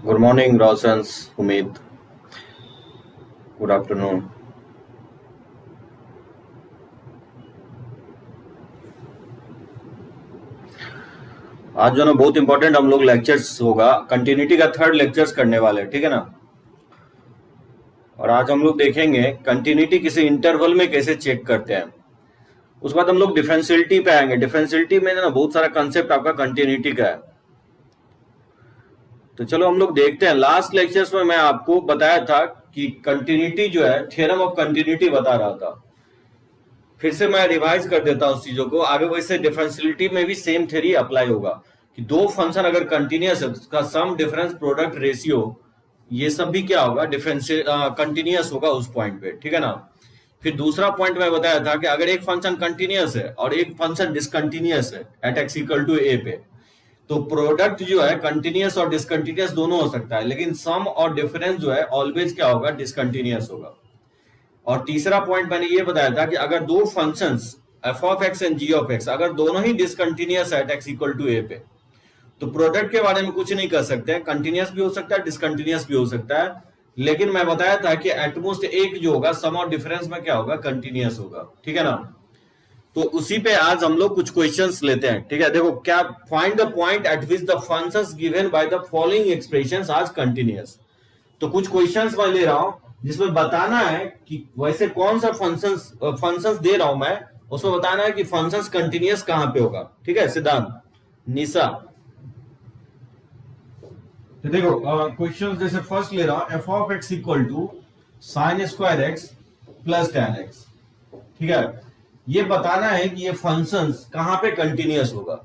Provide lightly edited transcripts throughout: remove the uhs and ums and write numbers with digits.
Good morning रोशंस उम्मीद। Good afternoon. आज जो ना बहुत इंपॉर्टेंट हम लोग लेक्चर्स होगा, कंटिन्यूटी का थर्ड लेक्चर्स करने वाले हैं, ठीक है ना। और आज हम लोग देखेंगे कंटिन्यूटी किसी इंटरवल में कैसे चेक करते हैं। उसके बाद हम लोग डिफरेंशियलिटी पे आएंगे। डिफरेंशियलिटी में ना बहुत सारा कंसेप्ट आपका कंटिन्यूटी का है। तो चलो हम लोग देखते हैं। लास्ट लेक्चर्स में मैं आपको बताया था कि कंटिन्यूटी जो है, थ्योरम ऑफ कंटिन्यूटी बता रहा था। फिर से मैं रिवाइज कर देता हूँ चीजों को आगे। वैसे डिफरेंशियलिटी में भी सेम थ्योरी अप्लाई होगा कि दो फंक्शन अगर कंटिन्यूअस है तो उसका सम डिफरेंस प्रोडक्ट रेशियो ये सब भी क्या होगा, डिफरेंशियल कंटिन्यूअस होगा उस पॉइंट पे, ठीक है ना। फिर दूसरा पॉइंट मैं बताया था कि अगर एक फंक्शन कंटिन्यूअस है और एक फंक्शन डिसकंटिन्यूअस है at x equal to a पे, तो प्रोडक्ट जो है कंटिन्यूअस और डिसकंटिन्यूअस दोनों हो सकता है, लेकिन सम और डिफरेंस जो है ऑलवेज क्या होगा, डिसकंटिन्यूअस होगा। और तीसरा पॉइंट मैंने ये बताया था कि अगर दो functions f of x and g of x अगर दोनों ही डिसकंटिन्यूअस है at x equal to a पे, तो प्रोडक्ट के बारे में कुछ नहीं कर सकते। कंटिन्यूअस भी हो सकता है, डिसकंटिन्यूअस भी हो सकता है, लेकिन मैं बताया था कि एटमोस्ट एक जो होगा सम और डिफरेंस में क्या होगा, कंटिन्यूअस होगा, ठीक है ना। तो उसी पे आज हम लोग कुछ क्वेश्चंस लेते हैं, ठीक है। देखो क्या, find the point at which the functions given by the following expressions are continuous. तो कुछ क्वेश्चंस मैं ले रहा हूं जिसमें बताना है कि वैसे कौन सा फंक्शंस दे रहा हूं मैं, उसमें बताना है कि फंक्शंस कंटिन्यूअस कहां पे होगा, ठीक है। सिद्धांत, निशा, तो देखो क्वेश्चंस जैसे फर्स्ट ले रहा हूं, f of x equal to sine square x plus ten x, ठीक है। ये बताना है कि ये फंक्शंस कहां पे कंटिन्यूअस होगा।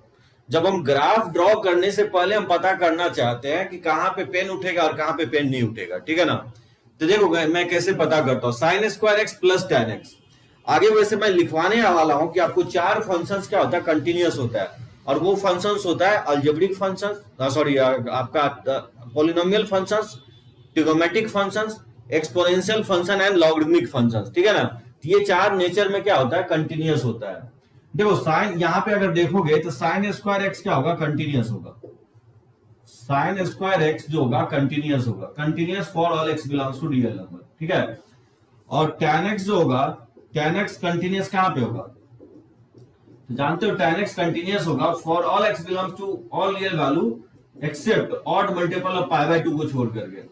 जब हम ग्राफ ड्रॉ करने से पहले हम पता करना चाहते हैं कि कहां पे पेन उठेगा और कहां पे पेन नहीं उठेगा, ठीक है ना। तो देखो मैं कैसे पता करता हूं, sign square x plus ten x. आगे वैसे मैं लिखवाने वाला हूं कि आपको चार फंक्शंस क्या होता है, कंटिन्यूअस होता है। और वो फंक्शंस होता है अलजेब्रिक फंक्शंस, सॉरी आपका polynomial functions, trigonometric functions, exponential function and logarithmic functions, ठीक है ना। तो ये चार नेचर में क्या होता है, कंटिन्यूअस होता है। देखो साइन यहां पे अगर देखोगे तो साइन स्क्वायर एक्स क्या होगा, कंटिन्यूअस होगा। साइन स्क्वायर एक्स जो होगा कंटिन्यूअस होगा, continuous for all x belongs to real number, ठीक है। और tan x जो होगा, tan x कंटिन्यूअस कहां पे होगा, तो जानते हो tan x कंटिन्यूअस होगा for all x belongs to all real value except odd multiple of pi by 2 को छोड़ करके।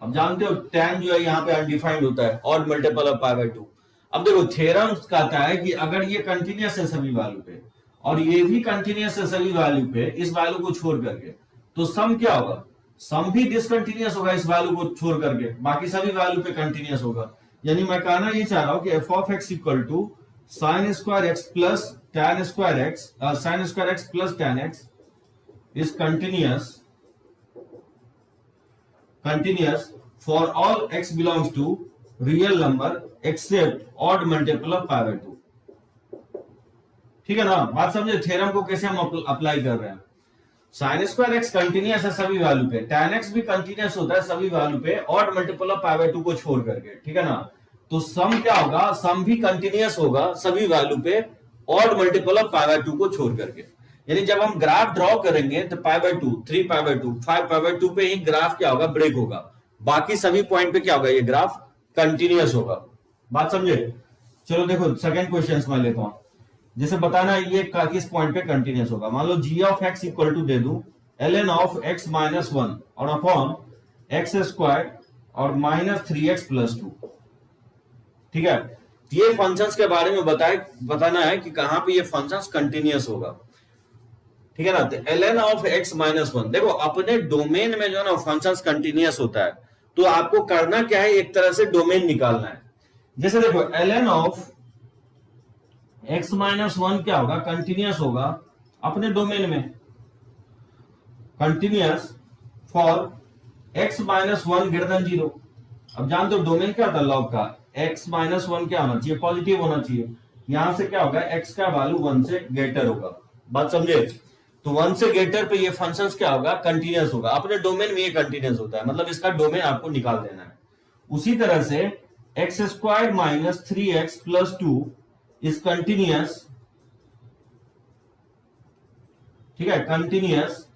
अब जानते हो tan जो है यहाँ पे अनडिफाइंड होता है, odd multiple of pi by 2। अब देखो थ्योरम कहता है कि अगर ये कंटिन्यूअस है सभी वैल्यू पे और ये भी कंटिन्यूअस है सभी वैल्यू पे, इस वैल्यू को छोड़ करके, तो सम क्या होगा, सम भी डिसकंटिन्यूअस होगा इस वैल्यू को छोड़ करके, बाकी सभी वैल्यू पे कंटिन्यूअस होगा। यानी मैं कहना ये चाह रहा हूं कि F of x equal to sine square x plus tan square x, sine square x plus tan x is continuous for all x belongs to real number except odd multiple of pi by 2, ठीक है ना। बात समझे theorem को कैसे हम apply कर रहे हैं। साइन स्क्वायर एक्स कंटिन्यूअस है सभी वैल्यू पे, tan एक्स भी कंटिन्यूअस होता है सभी वैल्यू पे odd multiple of pi by 2 को छोड़ करके, ठीक है ना। तो सम क्या होगा, सम भी कंटिन्यूअस होगा सभी वैल्यू पे odd multiple of pi by 2 को छोड़ करके। यानी जब हम ग्राफ ड्रॉ करेंगे तो पाई by 2, 3 pi by 2, 5 pi by 2 पे ही ग्राफ क्या होगा, ब्रेक होगा। बाकी सभी पॉइंट पे क्या होगा, ये ग्राफ कंटिन्यूअस होगा। बात समझे। चलो देखो सेकंड क्वेश्चन में लेता हूं। जैसे बताना है ये किस पॉइंट पे कंटिन्यूअस होगा। मान लो जी ऑफ एक्स इक्वल टू दे दूं ln ऑफ एक्स माइनस 1 और अपॉन एक्स स्क्वायर और माइनस 3x प्लस 2, ठीक है। ये फंक्शंस के बारे में बताना है कि कहां पे ये फंक्शंस कंटिन्यूअस होगा, ठीक है ना। तो ln ऑफ x माइनस 1, देखो अपने डोमेन में जो है ना फंक्शंस कंटिन्यूअस होता है, तो आपको करना क्या है, एक तरह से डोमेन निकालना है। जैसे देखो ln ऑफ x माइनस 1 क्या होगा, कंटिन्यूअस होगा अपने डोमेन में, continuous for x minus 1 greater than 0। अब जानते हो डोमेन क्या होता है लॉग का, x माइनस 1 क्या होना चाहिए, पॉजिटिव होना चाहिए। यहां से क्या होगा, x का वैल्यू 1 से ग्रेटर होगा। बात समझे। तो 1 से ग्रेटर पे ये फंक्शंस क्या होगा, कंटिन्यूअस होगा अपने डोमेन में, ये कंटिन्यूअस होता है, मतलब इसका डोमेन आपको निकाल देना है। उसी तरह से x square minus 3x plus 2 is continuous, ठीक है, continuous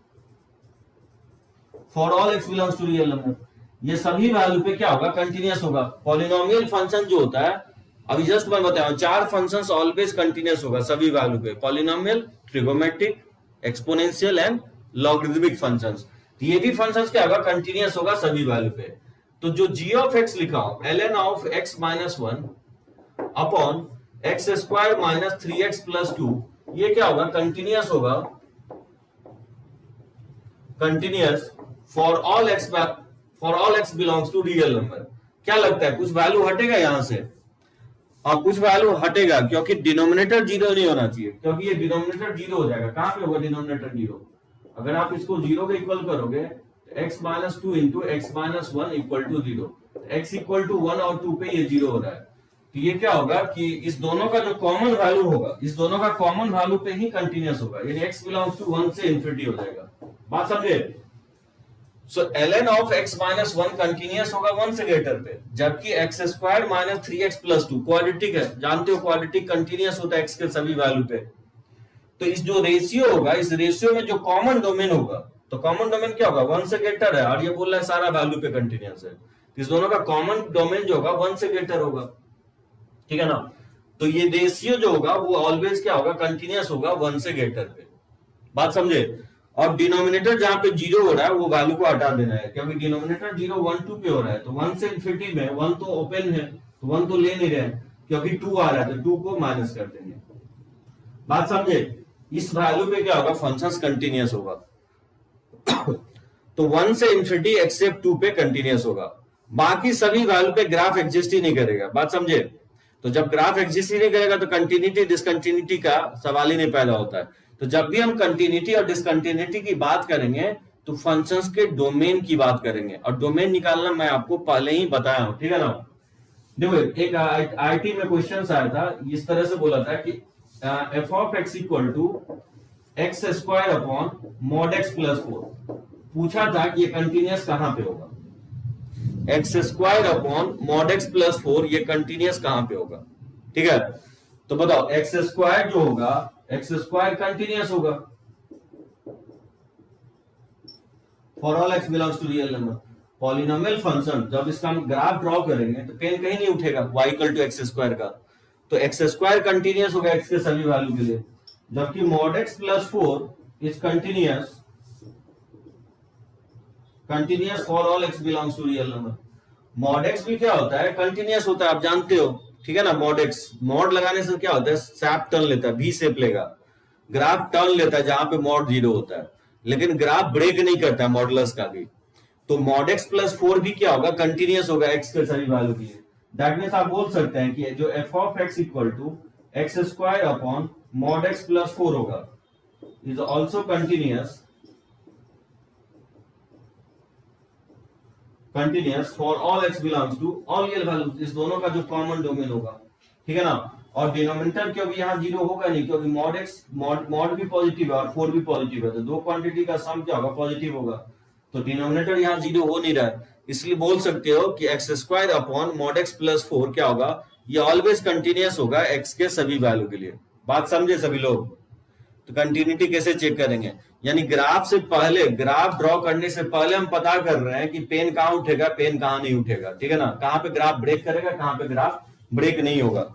for all x belongs to real number, ये सभी वैल्यू पे क्या होगा, कंटिन्यूअस होगा। पॉलिनोमियल फंक्शन जो होता है, अभी जस्ट मैं बताया 4 फंक्शंस ऑलवेज कंटिन्यूअस होगा सभी वैल्यू पे, polynomial, trigonometric, exponential and logarithmic functions. तो ये भी फंक्शंस क्या होगा, कंटिन्यूअस होगा सभी वैल्यू पे। तो जो g ऑफ x लिखा हूं, ln of x minus 1 upon x square minus 3x plus 2, ये क्या होगा, कंटिन्यूअस होगा, continuous for all x belongs to real number. क्या लगता है कुछ वैल्यू हटेगा यहां से, और कुछ वैल्यू हटेगा क्योंकि डिनोमिनेटर जीरो नहीं होना चाहिए, क्योंकि ये डिनोमिनेटर जीरो हो जाएगा। कहां पे होगा डिनोमिनेटर जीरो, अगर आप इसको जीरो के इक्वल करोगे तो x minus 2 into x minus 1 equal to 0, x equal to 1 और 2 पे ये जीरो हो रहा है। तो ये क्या होगा कि इस दोनों का जो कॉमन वैल्यू होगा, इस दोनों का कॉमन वैल्यू पे ही कंटिन्यूअस होगा, यानी x बिलोंग्स टू 1 से इंफिनिटी हो जाएगा। बात समझे? सो ln of x minus 1 continuous होगा 1 से ग्रेटर पे, जबकि x square minus 3x plus 2 quadratic है, जानते हो क्वाड्रेटिक कंटिन्यूअस होता है x के सभी वैल्यू पे। तो इस जो रेशियो होगा, इस रेशियो में जो कॉमन डोमेन होगा, तो कॉमन डोमेन क्या होगा, 1 से ग्रेटर है, और ये बोल रहा है सारा वैल्यू पे कंटिन्यूअस है, इस दोनों का कॉमन डोमेन जो होगा 1 से ग्रेटर होगा, ठीक है ना। तो ये रेशियो जो होगा वो ऑलवेज क्या होगा, कंटिन्यूअस होगा 1 से ग्रेटर पे। बात समझे? और डिनोमिनेटर जहां पे जीरो हो रहा है वो वैल्यू को हटा देना है, क्योंकि डिनोमिनेटर 0 1 2 पे हो रहा है, तो 1 से इंफिनिटी में 1 तो ओपन है, तो 1 तो ले नहीं रहे, क्योंकि 2 आ रहा है तो 2 को माइनस कर देंगे। बात समझे? इस वैल्यू पे क्या होगा, फंक्शंस कंटिन्यूअस होगा। तो 1 से इंफिनिटी एक्सेप्ट 2 पे कंटिन्यूअस होगा, बाकी सभी वैल्यू पे ग्राफ एग्जिस्ट ही नहीं करेगा। बात समझे? तो जब ग्राफ एग्जिस्ट ही नहीं करेगा तो कंटिन्यूटी डिसकंटिन्यूटी का सवाल ही नहीं पैदा होता है। तो जब भी हम कंटिन्यूटी और डिसकंटिन्यूटी की बात करेंगे तो फंक्शंस के डोमेन की बात करेंगे, और डोमेन निकालना मैं आपको पहले ही बताया हूं, ठीक है ना। देखो एक आईटी में क्वेश्चन आया था, इस तरह से बोला था कि F of x equal to x square upon mod x plus 4, पूछा था कि ये कंटिन्यूअस कहां पे होगा, x square upon mod x plus 4 ये कंटिन्यूअस कहां पे होगा, ठीक है। तो बताओ एक्स स्क्वायर जो होगा, एक्स स्क्वायर कंटिन्यूअस होगा for all x belongs to real number. Polynomial function जब इसका हम ग्राफ ड्रॉ करेंगे तो पेन कहीं नहीं उठेगा y equal to x square का, तो एक्स स्क्वायर कंटिन्यूअस होगा x के सभी वैल्यू के लिए, जबकि mod x plus 4 is continuous for all x belongs to real number. Mod x भी क्या होता है, कंटिन्यूअस होता है, आप जानते हो, ठीक है ना। मॉड एक्स, मॉड लगाने से क्या होता है, सैप टर्न लेता है, भी शेप लेगा, ग्राफ टर्न लेता है जहां पे मॉड 0 होता है, लेकिन ग्राफ ब्रेक नहीं करता है मॉडुलस का भी। तो मॉड एक्स प्लस 4 भी क्या होगा, कंटिन्यूअस होगा एक्स के सभी वैल्यू के लिए। दैट मींस आप बोल सकते हैं कि जो f of x equal to x square upon mod x plus 4 होगा is also continuous for all x belongs to all real values, इस दोनों का जो कॉमन डोमेन होगा, ठीक है ना। और डिनोमिनेटर क्योंकि यहाँ 0 होगा नहीं, क्योंकि मॉड एक्स मॉड भी पॉजिटिव है और 4 भी पॉजिटिव है, तो दो क्वांटिटी का सम क्या होगा, पॉजिटिव होगा, तो डिनोमिनेटर यहाँ 0 हो नहीं रहा है, इसलिए बोल सकते हो कि x square upon mod x plus 4 क्या होगा, ये ऑलवेज कंटिन्यूअस होगा एक्स के सभी वैल्यू के लिए। बात समझे सभी लोग? तो कंटिन्यूटी कैसे चेक करेंगे, यानी ग्राफ से पहले, ग्राफ ड्रॉ करने से पहले हम पता कर रहे हैं कि पेन कहां उठेगा, पेन कहां नहीं उठेगा, ठीक है ना, कहां पे ग्राफ ब्रेक करेगा, कहां पे ग्राफ ब्रेक नहीं होगा,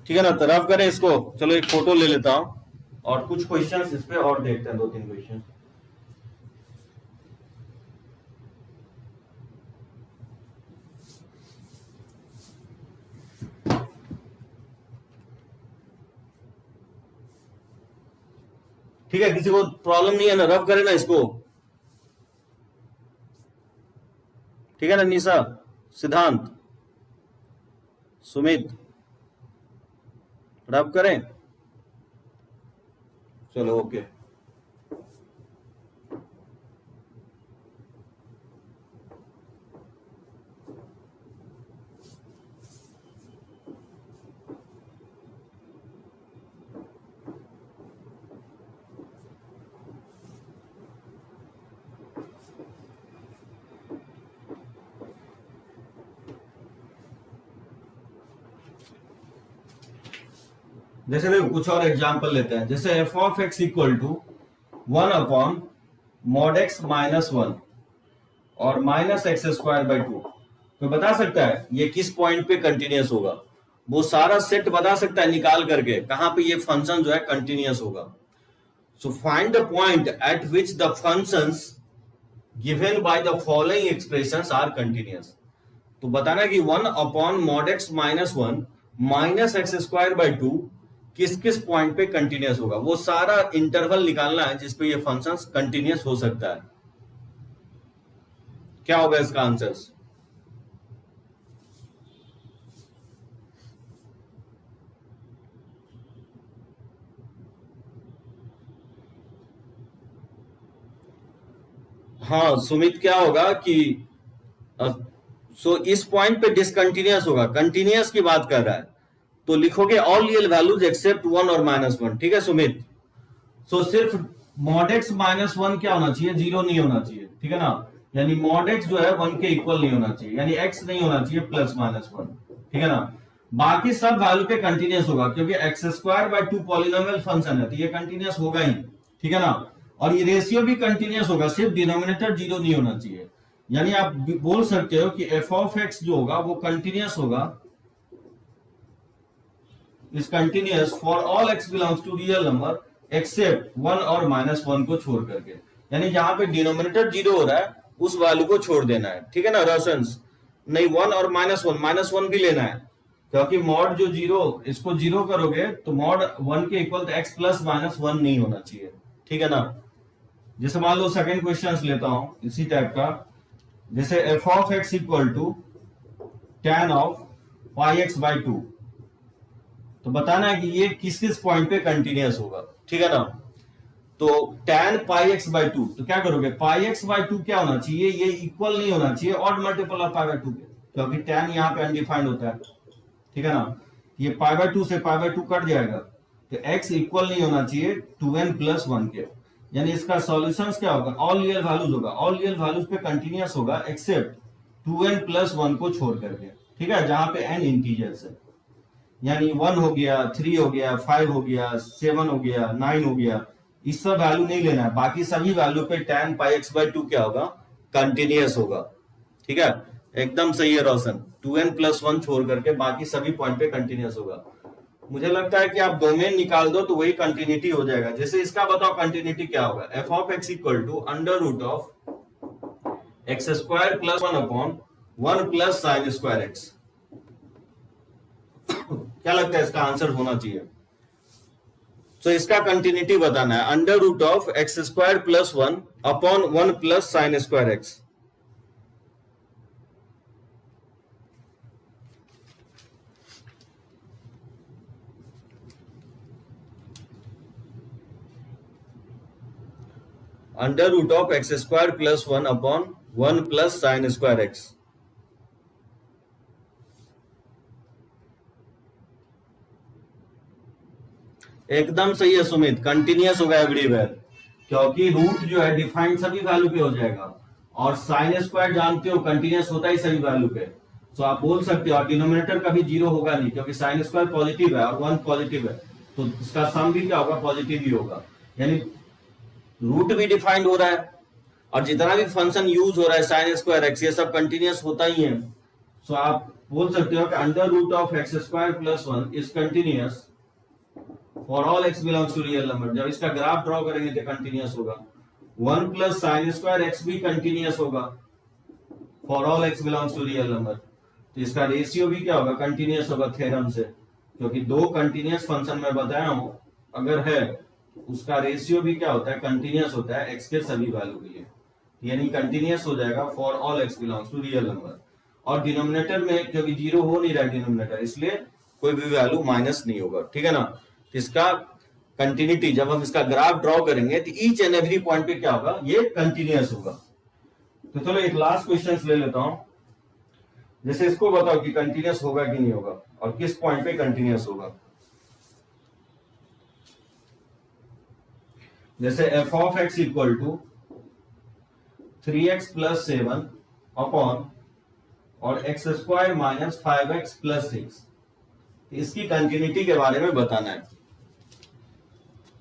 ठीक है ना। तो रफ करें इसको, चलो एक फोटो ले लेता हूं और कुछ क्वेश्चंस इस पे और देखते हैं, 2-3 क्वेश्चन। ठीक है, किसी को प्रॉब्लम नहीं है ना, रफ करें ना इसको, ठीक है ना। निशा, सिद्धांत, सुमित, रफ करें, चलो ओके। जैसे देखो कुछ और एग्जांपल लेते हैं, जैसे F of x equal to 1 upon mod x minus 1, और माइनस एक्स स्क्वायर बाई 2, तो बता सकता है ये किस पॉइंट पे कंटिन्यूस होगा? वो सारा सेट बता सकता है निकाल करके कहां पे ये फंक्शन जो है कंटिन्यूस होगा। So find the point at which the functions given by the following expressions are continuous. तो बताना कि 1 upon mod x minus 1 minus x square by 2 किस किस पॉइंट पे कंटिन्यूस होगा, वो सारा इंटरवल निकालना है जिसपे ये फंक्शंस कंटिन्यूस हो सकता है। क्या होगा इसका आंसर? हाँ सुमित, क्या होगा कि इस पॉइंट पे डिसकंटिन्यूस होगा, कंटिन्यूस की बात कर रहा है, तो लिखोगे ऑल रियल वैल्यूज एक्सेप्ट 1 और -1। ठीक है सुमित? सिर्फ मॉड एक्स माइनस 1 क्या होना चाहिए? 0 नहीं होना चाहिए। ठीक है ना? यानी मॉड एक्स जो है 1 के इक्वल नहीं होना चाहिए, यानी x नहीं होना चाहिए प्लस माइनस 1। ठीक है ना? बाकी सब वैल्यू पे कंटिन्यूस होगा क्योंकि x square by 2 polynomial function है, तो ये कंटिन्यूस होगा ही। ठीक है ना? और ये रेशियो भी कंटिन्यूस होगा, सिर्फ डिनोमिनेटर 0 नहीं होना चाहिए। यानी आप बोल सकते हो कि एफ ऑफ एक्स जो होगा वो कंटिन्यूस होगा, is continuous for all x belongs to real number except 1 और -1 को छोड़ करके। यानी जहां पे डिनोमिनेटर 0 हो रहा है उस वैल्यू को छोड़ देना है। ठीक है ना रोशंस? नहीं 1 और -1 भी लेना है, क्योंकि मॉड जो 0 इसको 0 करोगे तो मॉड 1 के इक्वल तो x प्लस -1 नहीं होना चाहिए। ठीक है ना? जैसे मान लो सेकंड क्वेश्चन लेता हूं इसी टाइप का, जैसे F of x equal to tan of pi x by 2, तो बताना है कि ये किस किस पॉइंट पे कंटिन्यूस होगा। ठीक है ना? तो tan पाई एक्स बाई 2, तो क्या करोगे? पाई एक्स बाई 2 क्या होना चाहिए? ये इक्वल नहीं होना चाहिए odd multiple of pi by 2 के, क्योंकि tan यहाँ पे अनडिफाइंड होता है। ठीक है ना? ये पाई बाई 2 से पाई बाई 2 कट जाएगा, तो x इक्वल नहीं होना चाहिए 2n प्लस 1 के। यानी इसका सॉल्यूशन क्या होगा? ऑल रियल वैल्यूज होगा, ऑल रियल वैल्यूज पे कंटिन्यूस होगा एक्सेप्ट 2n प्लस 1 को छोड़ करके। ठीक है? जहां पे n इंटीजर्स है, यानी 1 हो गया, 3 हो गया, 5 हो गया, 7 हो गया, 9 हो गया, इस सब वैल्यू नहीं लेना है। बाकी सभी वैल्यू पे tan पाई एक्स बाई 2 क्या होगा? कंटिन्यूस होगा। ठीक है? एकदम सही है रोशन, 2n प्लस 1 छोड़ करके बाकी सभी पॉइंट पे कंटिन्यूस होगा। मुझे लगता है कि आप डोमेन निकाल दो तो वही कंटिन्यूटी हो जाएगा। जैसे इसका बताओ कंटिन्यूटी क्या होगा? F of x equal to under root of x square plus 1 upon 1 plus sine square x. क्या लगता है इसका आंसर होना चाहिए? तो इसका कंटिन्यूटी बताना है, under root of x square plus 1 upon 1 plus sine square x. Under root of x square plus 1 upon 1 plus sine square x. एकदम सही है सुमित, कंटिन्यूस होगा एवरीवेयर, क्योंकि रूट जो है डिफाइंड सभी वैल्यू पे हो जाएगा, और साइन स्क्वायर जानते हो कंटिन्यूस होता ही सभी वैल्यू पे। तो आप बोल सकते हो, और डिनोमिनेटर कभी 0 होगा नहीं क्योंकि साइन स्क्वायर पॉजिटिव है और 1 पॉजिटिव है, तो इसका सम भी क्या होगा? पॉजिटिव ही होगा। यानी रूट भी डिफाइंड हो रहा है और जितना भी फंक्शन यूज हो रहा है साइन स्क्वायर एक्स, ये सब कंटिन्यूस होता ही है। सो आप बोल सकते हो कि under root of x square plus 1 is continuous for all x belongs to real number. जब इसका ग्राफ ड्रॉ करेंगे तो कंटिन्यूस होगा। 1 प्लस साइन स्क्वायर एक्स भी कंटिन्यूस होगा for all x belongs to real number, तो इसका रेशियो भी क्या होगा? कंटिन्यूस होगा थ्योरम से, क्योंकि दो कंटिन्यूस फंक्शन में बताया हूं अगर है उसका रेशियो भी क्या होता है? कंटिन्यूस होता है एक्स के सभी वैल्यू के लिए, यानी कंटिन्यूस हो जाएगा for all x belongs to real number. और डिनोमिनेटर में क्योंकि 0 हो नहीं रहा डिनोमिनेटर, इसलिए कोई भी वैल्यू माइनस नहीं होगा। ठीक है ना? इसका कंटिन्यूटी जब हम इसका ग्राफ ड्रॉ करेंगे तो ईच एंड एवरी पॉइंट पे क्या होगा? ये कंटिन्यूस होगा। तो चलो एक लास्ट क्वेश्चन ले लेता हूं, जैसे इसको बताओ कि कंटिन्यूस होगा कि नहीं होगा और किस पॉइंट पे कंटिन्यूस होगा। जैसे F of x equal to 3x plus 7 upon और X square minus 5x plus 6, इसकी कंटिन्यूटी के बारे में बताना है।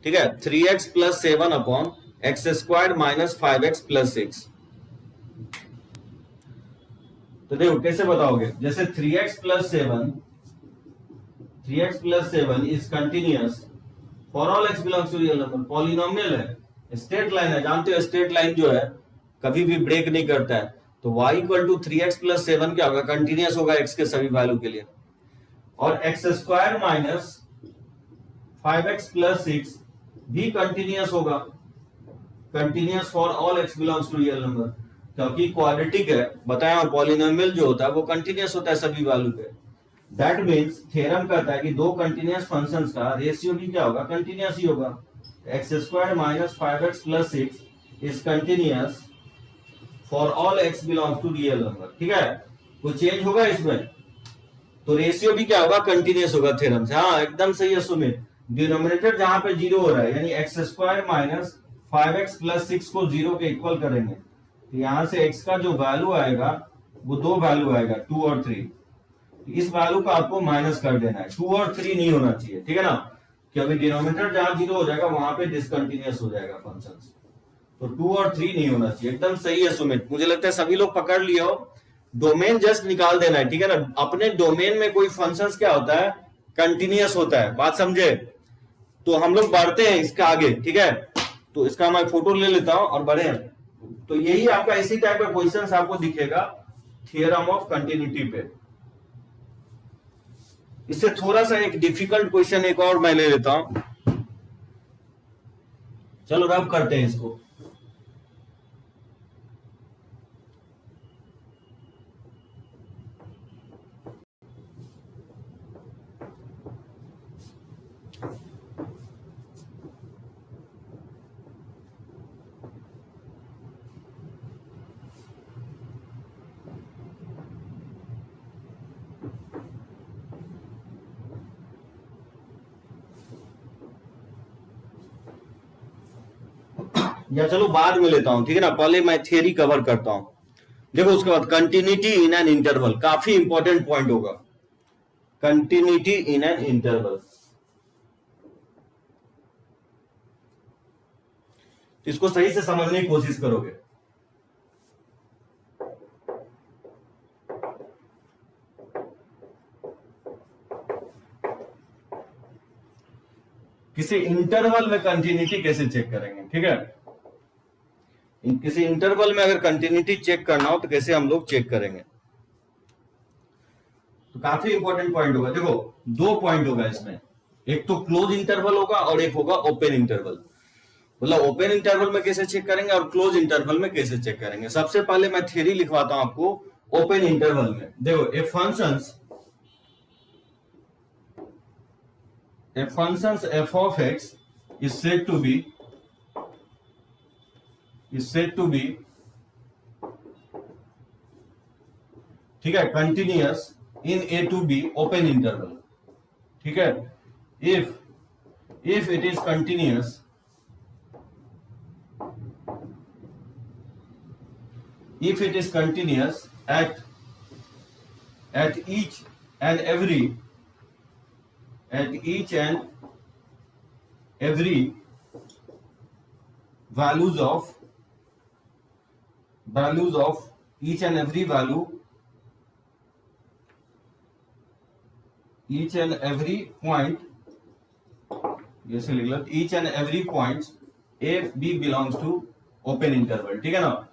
ठीक है? 3x plus 7 upon x square minus 5x plus 6, तो देखो कैसे बताओगे, जैसे 3x plus 7 is continuous for all x belongs to real number, polynomial है, स्ट्रेट लाइन है, जानते हो स्ट्रेट लाइन जो है कभी भी ब्रेक नहीं करता है, तो y equal to 3x plus 7 क्या होगा, कंटिन्यूअस होगा x के सभी वैल्यू के लिए। और x square minus 5x plus 6 भी कंटिन्यूअस होगा, continuous for all x belongs to real number, क्योंकि क्वाड्रेटिक है बताया, और पॉलिनोमियल जो होता है वो कंटिन्यूअस होता है सभी वैल्यू पे। दैट मींस थ्योरम कहता है कि दो कंटिन्यूअस फंक्शंस का रेशियो भी क्या होगा, कंटिन्यूअस ही होगा। X square minus 5x plus 6 is continuous for all x belongs to real number, ठीक है, कोई चेंज होगा इसमें, तो रेशियो भी क्या होगा, कंटिन्यूअस होगा थ्योरम से। हाँ एकदम सही है सुमित, डिनोमिनेटर जहां पे जीरो हो रहा है यानी x square minus 5x plus 6 को जीरो के इक्वल करेंगे, तो यहां से x का जो वैल्यू आएगा वो दो वैल्यू आएगा 2 और 3, इस वैल्यू का आपको माइनस कर देना है, 2 और 3 नहीं होना चाहिए, ठीक है ना, क्योंकि डिनोमिनेटर जहां जीरो हो जाएगा वहां पे डिसकंटिन्यूअस हो जाएगा फंक्शन, तो 2 और 3 नहीं होना चाहिए। एकदम सही है सुमित, मुझे लगता है सभी लोग पकड़ लिए हो, डोमेन जस्ट निकाल देना है, ठीक है ना, अपने डोमेन में कोई फंक्शन क्या होता है, कंटिन्यूअस होता है, बात समझे, तो हम लोग बढ़ते हैं इसका आगे, ठीक है, तो इसका मैं फोटो ले लेता हूं और बढ़े, तो यही आपका इसी टाइप का क्वेश्चंस आपको दिखेगा थ्योरम ऑफ कंटिन्यूटी पे। इससे थोड़ा सा एक डिफिकल्ट क्वेश्चन एक और मैं ले लेता हूं, चलो रब करते हैं इसको। या चलो बाद में लेता हूं, ठीक है ना, पहले मैं थियरी कवर करता हूं। देखो उसके बाद कंटिन्यूटी इन एन इंटरवल, काफी इंपॉर्टेंट पॉइंट होगा, कंटिन्यूटी इन एन इंटरवल, इसको सही से समझने की कोशिश करोगे। किसी इंटरवल में कंटिन्यूटी कैसे चेक करेंगे, ठीक है, किसी इंटरवल में अगर कंटिन्यूटी चेक करना हो तो कैसे हम लोग चेक करेंगे, तो काफी इंपॉर्टेंट पॉइंट होगा। देखो दो पॉइंट होगा इसमें, एक तो क्लोज इंटरवल होगा और एक होगा ओपन इंटरवल, मतलब ओपन इंटरवल में कैसे चेक करेंगे और क्लोज इंटरवल में कैसे चेक करेंगे। सबसे पहले मैं थ्योरी लिखवाता हूं आपको ओपन इंटरवल में। देखो ए functions f of x is said to be ठीक है continuous in a to b open interval, ठीक है, if it is continuous at each and every values of each and every value, each and every point, जैसे लिख लो each and every points a b belongs to open interval, ठीक है ना।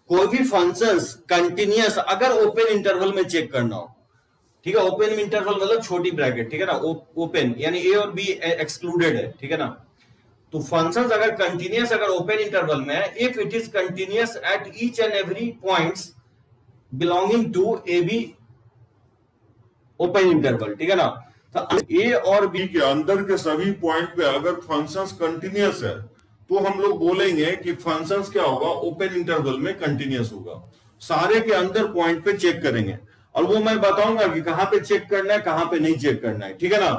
कोई भी functions continuous अगर ओपन इंटरवल में check करना हो, ठीक है, ओपन इंटरवल मतलब छोटी ब्रैकेट, ठीक है ना, ओपन यानी ए और बी एक्सक्लूडेड है, ठीक है ना, तो फंक्शंस अगर कंटिन्यूअस अगर ओपन इंटरवल में है, if it is continuous at each and every points belonging to a b open interval, ठीक है ना, तो ए और बी के अंदर के सभी पॉइंट पे अगर फंक्शंस कंटिन्यूअस है तो हम लोग बोलेंगे कि फंक्शंस क्या होगा, ओपन इंटरवल में कंटिन्यूअस होगा। सारे के अंदर पॉइंट पे चेक करेंगे और वो मैं बताऊंगा कि कहां पे चेक करना है कहां पे नहीं चेक करना है, ठीक है ना।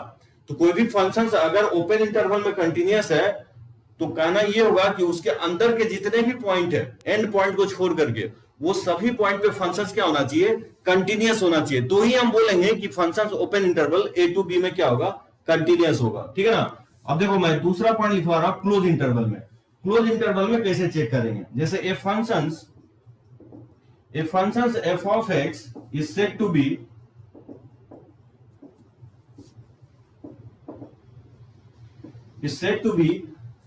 तो कोई भी फंक्शन अगर ओपन इंटरवल में कंटिन्यूअस है तो कहना ये होगा कि उसके अंदर के जितने भी पॉइंट है एंड पॉइंट को छोड़ करके वो सभी पॉइंट पे फंक्शंस क्या होना चाहिए, कंटिन्यूअस होना चाहिए, तो ही हम बोलेंगे कि functions open interval a to b में क्या होगा, कंटिन्यूअस होगा, ठीक है ना। अब देखो मैं दूसरा पॉइंट लिखवा रहा हूं क्लोज इंटरवल में। क्लोज इंटरवल में कैसे चेक करेंगे, जैसे ए A function f of x is said to be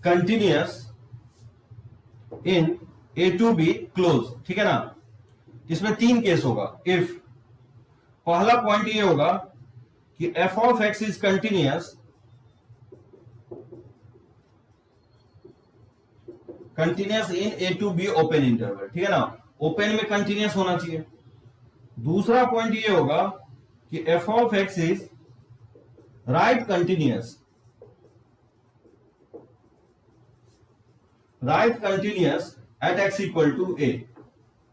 continuous in a to b close, ठीक है ना। इसमें तीन केस होगा। इफ पहला पॉइंट ये होगा कि f of x is continuous in a to b open interval, ठीक है ना। ओपन में कंटिन्यूस होना चाहिए। दूसरा पॉइंट ये होगा कि f of x is right continuous at x equal to a।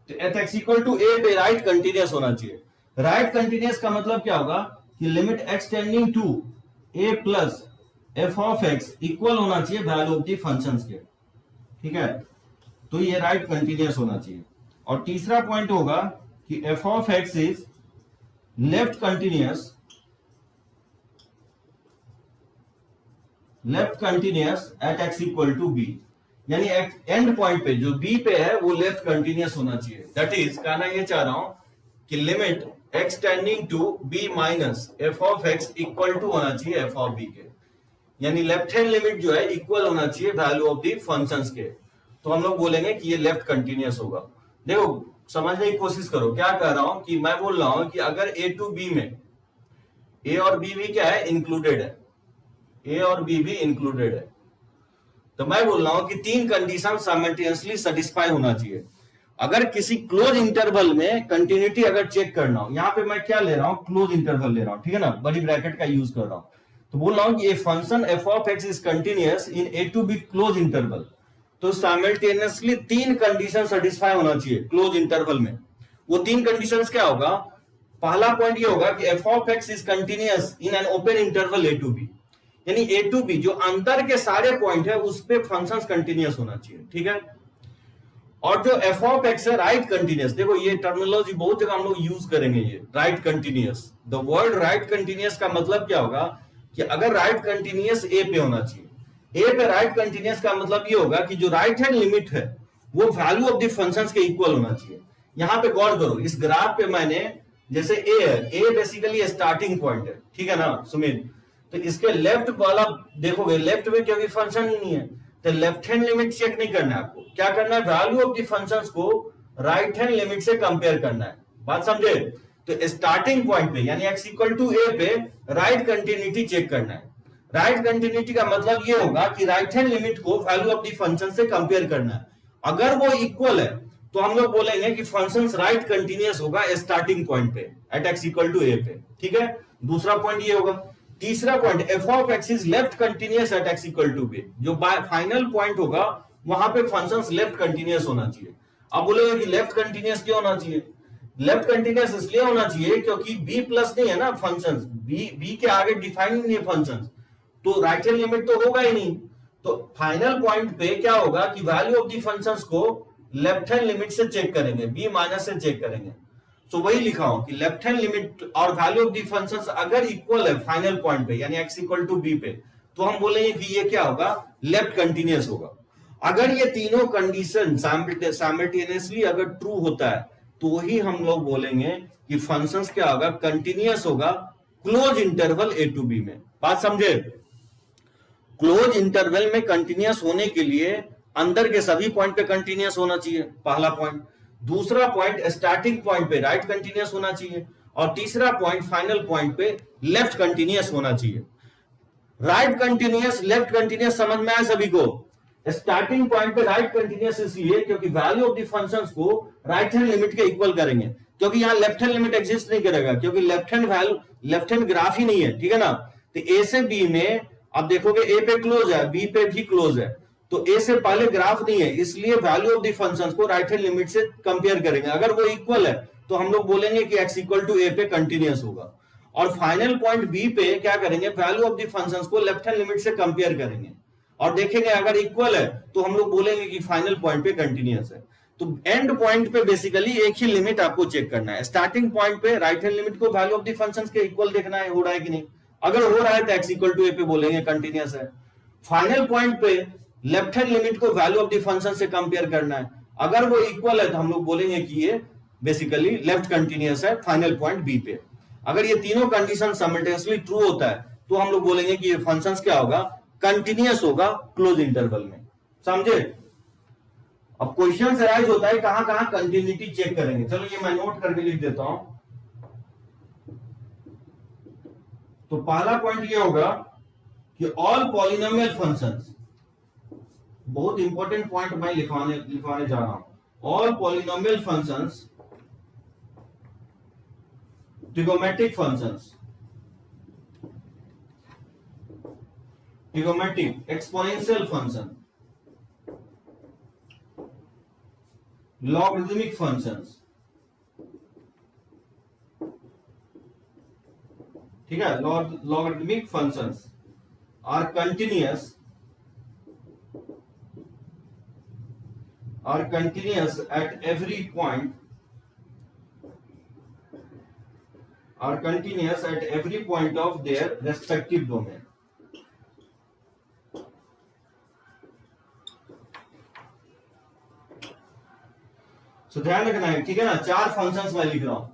तो at x equal to a पे राइट कंटिन्यूस होना चाहिए। राइट कंटिन्यूस का मतलब क्या होगा कि limit x tending to a plus f of x equal होना चाहिए वैल्यू ऑफ द फंक्शंस के, ठीक है। तो ये राइट कंटिन्यूस होना चाहिए। और तीसरा पॉइंट होगा कि f of x is left continuous at x equal to b, यानी एंड पॉइंट पे जो b पे है वो लेफ्ट कंटिन्यूस होना चाहिए। दैट इज कहना ये चाह रहा हूं कि limit x tending to b minus f of x equal to होना चाहिए f of b के, यानी लेफ्ट हैंड लिमिट जो है इक्वल होना चाहिए वैल्यू ऑफ द फंक्शंस के। तो हम लोग बोलेंगे कि ये लेफ्ट कंटिन्यूस होगा। देखो समझने की कोशिश करो, क्या कह रहा हूं कि मैं बोल रहा हूं कि अगर a टू b में a और b भी क्या है इंक्लूडेड है, a और b भी इंक्लूडेड है, तो मैं बोल रहा हूं कि तीन कंडीशन साइमल्टेनियसली सेटिस्फाई होना चाहिए। अगर किसी क्लोज इंटरवल में कंटिन्यूटी अगर चेक करना हो, यहां पे मैं क्या ले रहा हूं, क्लोज इंटरवल ले रहा हूं, ठीक है ना, बड़ी ब्रैकेट का यूज कर रहा हूं। तो बोल रहा हूं कि ये function f of x is continuous in a to b close interval, तो साइमल्टेनियसली तीन कंडीशन सेटिस्फाई होना चाहिए क्लोज इंटरवल में। वो तीन कंडीशंस क्या होगा, पहला पॉइंट ये होगा कि f of x is continuous in an open interval a to b, यानी a टू b जो अंदर के सारे पॉइंट है उस पे फंक्शंस कंटिन्यूअस होना चाहिए, ठीक है। और जो f of x है राइट कंटिन्यूअस, देखो ये टर्मिनोलॉजी बहुत जगह हम लोग यूज करेंगे, ये right continuous. The word right continuous का मतलब क्या होगा कि अगर राइट कंटिन्यूअस a पे होना चाहिए, a पे राइट कंटिन्यूअस का मतलब ये होगा कि जो राइट हैंड लिमिट है वो वैल्यू ऑफ द फंक्शंस के इक्वल होना चाहिए। यहां पे गौर करो, इस ग्राफ पे मैंने जैसे a है, a बेसिकली स्टार्टिंग पॉइंट है, ठीक है ना सुमित। तो इसके लेफ्ट वाला देखोगे, लेफ्ट में क्योंकि फंक्शन ही नहीं है तो लेफ्ट हैंड लिमिट चेक नहीं करना है आपको, क्या करना है, वैल्यू ऑफ द फंक्शंस को राइट हैंड लिमिट से कंपेयर करना है। बात समझे। तो स्टार्टिंग पॉइंट पे यानी x इक्वल टू a पे राइट कंटिन्यूटी चेक करना है। राइट कंटिन्यूटी का मतलब ये होगा कि राइट हैंड लिमिट को वैल्यू ऑफ द फंक्शन से कंपेयर करना है। अगर वो इक्वल है तो हम लोग बोलेंगे कि फंक्शन राइट कंटिन्यूअस होगा स्टार्टिंग पॉइंट पे at x equal to a पे, ठीक है। दूसरा पॉइंट ये होगा। तीसरा point f of x is left continuous at x equal to b, जो फाइनल पॉइंट होगा वहां पे फंक्शन लेफ्ट कंटिन्यूअस होना चाहिए। अब बोलेंगे कि लेफ्ट कंटिन्यूअस क्यों होना चाहिए, लेफ्ट कंटिन्यूअस इसलिए होना चाहिए क्योंकि b प्लस नहीं है ना फंक्शन, b के आगे डिफाइन नहीं है फंक्शन, तो राइट हैंड लिमिट तो होगा ही नहीं। तो फाइनल पॉइंट पे क्या होगा कि वैल्यू ऑफ द फंक्शंस को लेफ्ट हैंड लिमिट से चेक करेंगे, b माइनस से चेक करेंगे। तो वही लिखा हूं कि लेफ्ट हैंड लिमिट और वैल्यू ऑफ द फंक्शंस अगर इक्वल है फाइनल पॉइंट पे यानी x इक्वल टू b पे, तो हम बोलेंगे कि ये क्या होगा, लेफ्ट कंटिन्यूअस होगा। अगर ये तीनों कंडीशन साइमल्टेनियसली अगर ट्रू होता है तो ही हम लोग बोलेंगे कि फंक्शंस क्या होगा, कंटिन्यूअस होगा close interval a to b में। बात समझे। क्लोज इंटरवल में कंटिन्यूअस होने के लिए अंदर के सभी पॉइंट पे कंटिन्यूअस होना चाहिए, पहला पॉइंट। दूसरा पॉइंट स्टार्टिंग पॉइंट पे राइट कंटिन्यूअस होना चाहिए, और तीसरा पॉइंट फाइनल पॉइंट पे लेफ्ट कंटिन्यूअस होना चाहिए। राइट कंटिन्यूअस लेफ्ट कंटिन्यूअस समझ में आया सभी को। स्टार्टिंग पॉइंट पे राइट कंटिन्यूअस इसलिए क्योंकि वैल्यू ऑफ द फंक्शंस को राइट हैंड लिमिट के इक्वल करेंगे, क्योंकि यहां लेफ्ट हैंड लिमिट एग्जिस्ट नहीं करेगा, क्योंकि left hand value left hand graph ही नहीं है, ठीक है ना। तो ए से बी में अब देखोगे ए पे क्लोज है, बी पे भी क्लोज है, तो ए से पहले ग्राफ नहीं है, इसलिए वैल्यू ऑफ द फंक्शंस को राइट हैंड लिमिट से कंपेयर करेंगे। अगर वो इक्वल है तो हम लोग बोलेंगे कि x इक्वल टू a पे कंटिन्यूअस होगा। और फाइनल पॉइंट b पे क्या करेंगे, वैल्यू ऑफ द फंक्शंस को लेफ्ट हैंड लिमिट से कंपेयर करेंगे और देखेंगे अगर इक्वल है तो हम लोग बोलेंगे कि फाइनल पॉइंट पे कंटिन्यूअस है। तो एंड पॉइंट पे बेसिकली एक ही लिमिट आपको चेक करना है। स्टार्टिंग पॉइंट पे राइट हैंड लिमिट को वैल्यू ऑफ द फंक्शंस के इक्वल देखना है, हो रहा है कि नहीं। अगर हो रहा है तो x इक्वल टू a पे बोलेंगे कंटिन्यूअस है। फाइनल पॉइंट पे लेफ्ट हैंड लिमिट को वैल्यू ऑफ द फंक्शन से कंपेयर करना है, अगर वो इक्वल है तो हम लोग बोलेंगे कि ये बेसिकली लेफ्ट कंटिन्यूअस है फाइनल पॉइंट बी पे। अगर ये तीनों कंडीशन साइमल्टेनियसली ट्रू होता है तो हम लोग बोलेंगे कि ये फंक्शंस क्या होगा, कंटिन्यूअस होगा क्लोज इंटरवल में। समझे? अब क्वेश्चन अराइज होता है कहां कहां कंटिन्यूटी चेक करेंगे। चलो ये मैं नोट करके लिख देता हूं। तो पहला पॉइंट ये होगा कि ऑल पॉलिनोमियल फंक्शंस, बहुत इंपॉर्टेंट पॉइंट मैं लिखवाने जा रहा हूं। All polynomial functions, trigonometric functions, trigonometric exponential function, logarithmic functions, ठीक है, logarithmic functions are continuous at every point, are continuous at every point of their respective domain। तो ध्यान रखना है, ठीक है ना। चार फंक्शंस मैं लिख रहा हूं,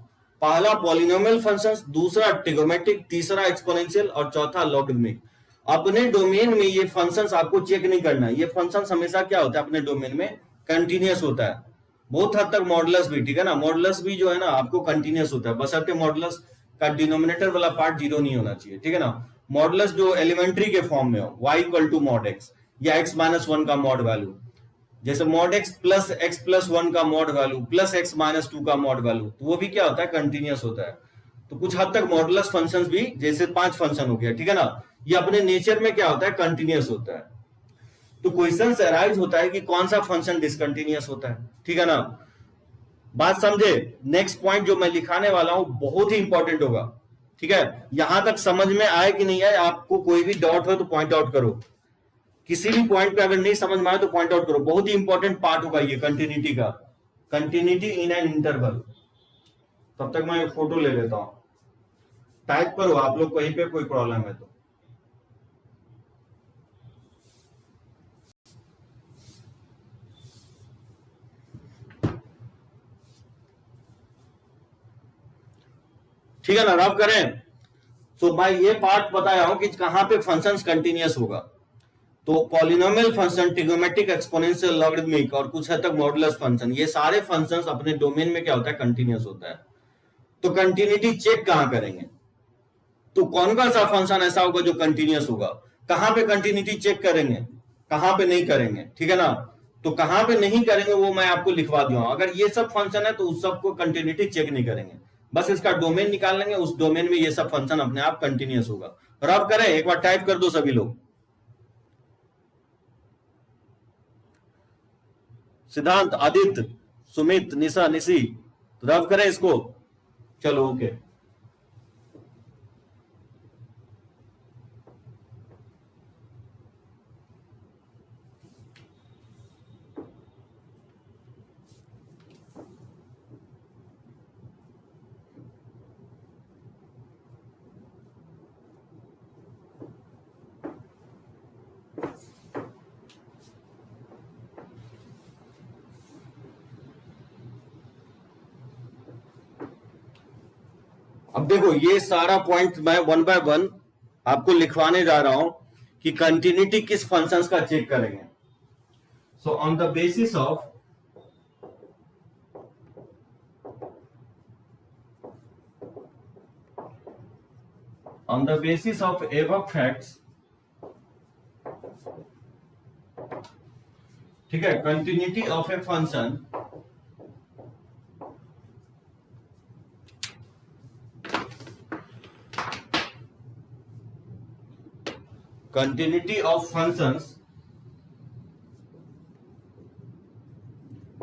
पहला पॉलिनोमियल फंक्शंस, दूसरा ट्रिगोमेट्रिक, तीसरा एक्सपोनेंशियल और चौथा लॉगरिथमिक। अपने डोमेन में ये फंक्शंस आपको चेक नहीं करना है। ये फंक्शंस हमेशा क्या होता है अपने डोमेन में, कंटिन्यूअस होता है। बहुत हद तक मॉडुलस भी, ठीक है ना, मॉडुलस भी जो है ना आपको कंटिन्यूअस होता है, बशर्ते मॉडुलस का डिनोमिनेटर वाला पार्ट जीरो नहीं होना चाहिए, ठीक है ना। मॉडुलस जो एलिमेंट्री के फॉर्म में हो, y equal to mod x या x माइनस वन का मॉड वैल्यू, जैसे मॉड x प्लस 1 का mod value plus x minus 2 का मॉड वैल्यू, तो वो भी क्या होता है, कंटिन्यूअस होता है। तो कुछ हद तक मॉडुलस फंक्शंस भी, जैसे 5 फंक्शन हो गया, ठीक है ना, ये अपने नेचर में क्या होता है, कंटिन्यूअस होता है। तो क्वेश्चन अराइज होता है कि कौन सा फंक्शन डिसकंटिन्यूअस होता है, ठीक है ना। बात समझे? नेक्स्ट पॉइंट जो मैं लिखाने वाला हूं बहुत ही इंपॉर्टेंट होगा, ठीक है। यहां तक समझ में आए कि नहीं आए, आपको कोई भी डाउट हो तो पॉइंट आउट करो। किसी भी पॉइंट पे अगर नहीं समझ में आए तो पॉइंट आउट करो। बहुत ही इंपॉर्टेंट पार्ट होगा ये कंटिन्यूटी का, कंटिन्यूटी इन एन इंटरवल। तब तक मैं फोटो ले लेता हूं, टाइप करो आप लोग कहीं पे कोई प्रॉब्लम है तो। ठीक है ना, रब करें। तो मैं ये पार्ट बताया हूं कि कहां पे फंक्शंस कंटिन्यूअस होगा। तो polynomial function, trigonometric, exponential, logarithmic और कुछ हद तक मॉडुलस फंक्शन, ये सारे फंक्शंस अपने डोमेन में क्या होता है, कंटिन्यूअस होता है। तो कंटिन्यूटी चेक कहां करेंगे? तो कौन सा फंक्शन ऐसा होगा जो कंटिन्यूअस होगा? कहां पे कंटिन्यूटी चेक करेंगे, कहां पे नहीं करेंगे, ठीक है ना। तो कहां पे नहीं करेंगे वो मैं आपको लिखवा दिया हूं। अगर ये सब फंक्शन है तो उस सब को कंटिन्यूटी चेक नहीं करेंगे, बस इसका डोमेन निकाल लेंगे, उस डोमेन में ये सब फंक्शन अपने आप कंटिन्यूअस होगा। रब करें, एक बार टाइप कर दो सभी लोग। सिद्धांत, आदित्य, सुमित, निशा, निशी, रब करें इसको। चलो ओके। अब देखो ये सारा पॉइंट मैं वन बाय वन आपको लिखवाने जा रहा हूं कि कंटिन्यूटी किस फंक्शंस का चेक करेंगे। So on the basis of above facts, ठीक है, continuity of a function continuity of functions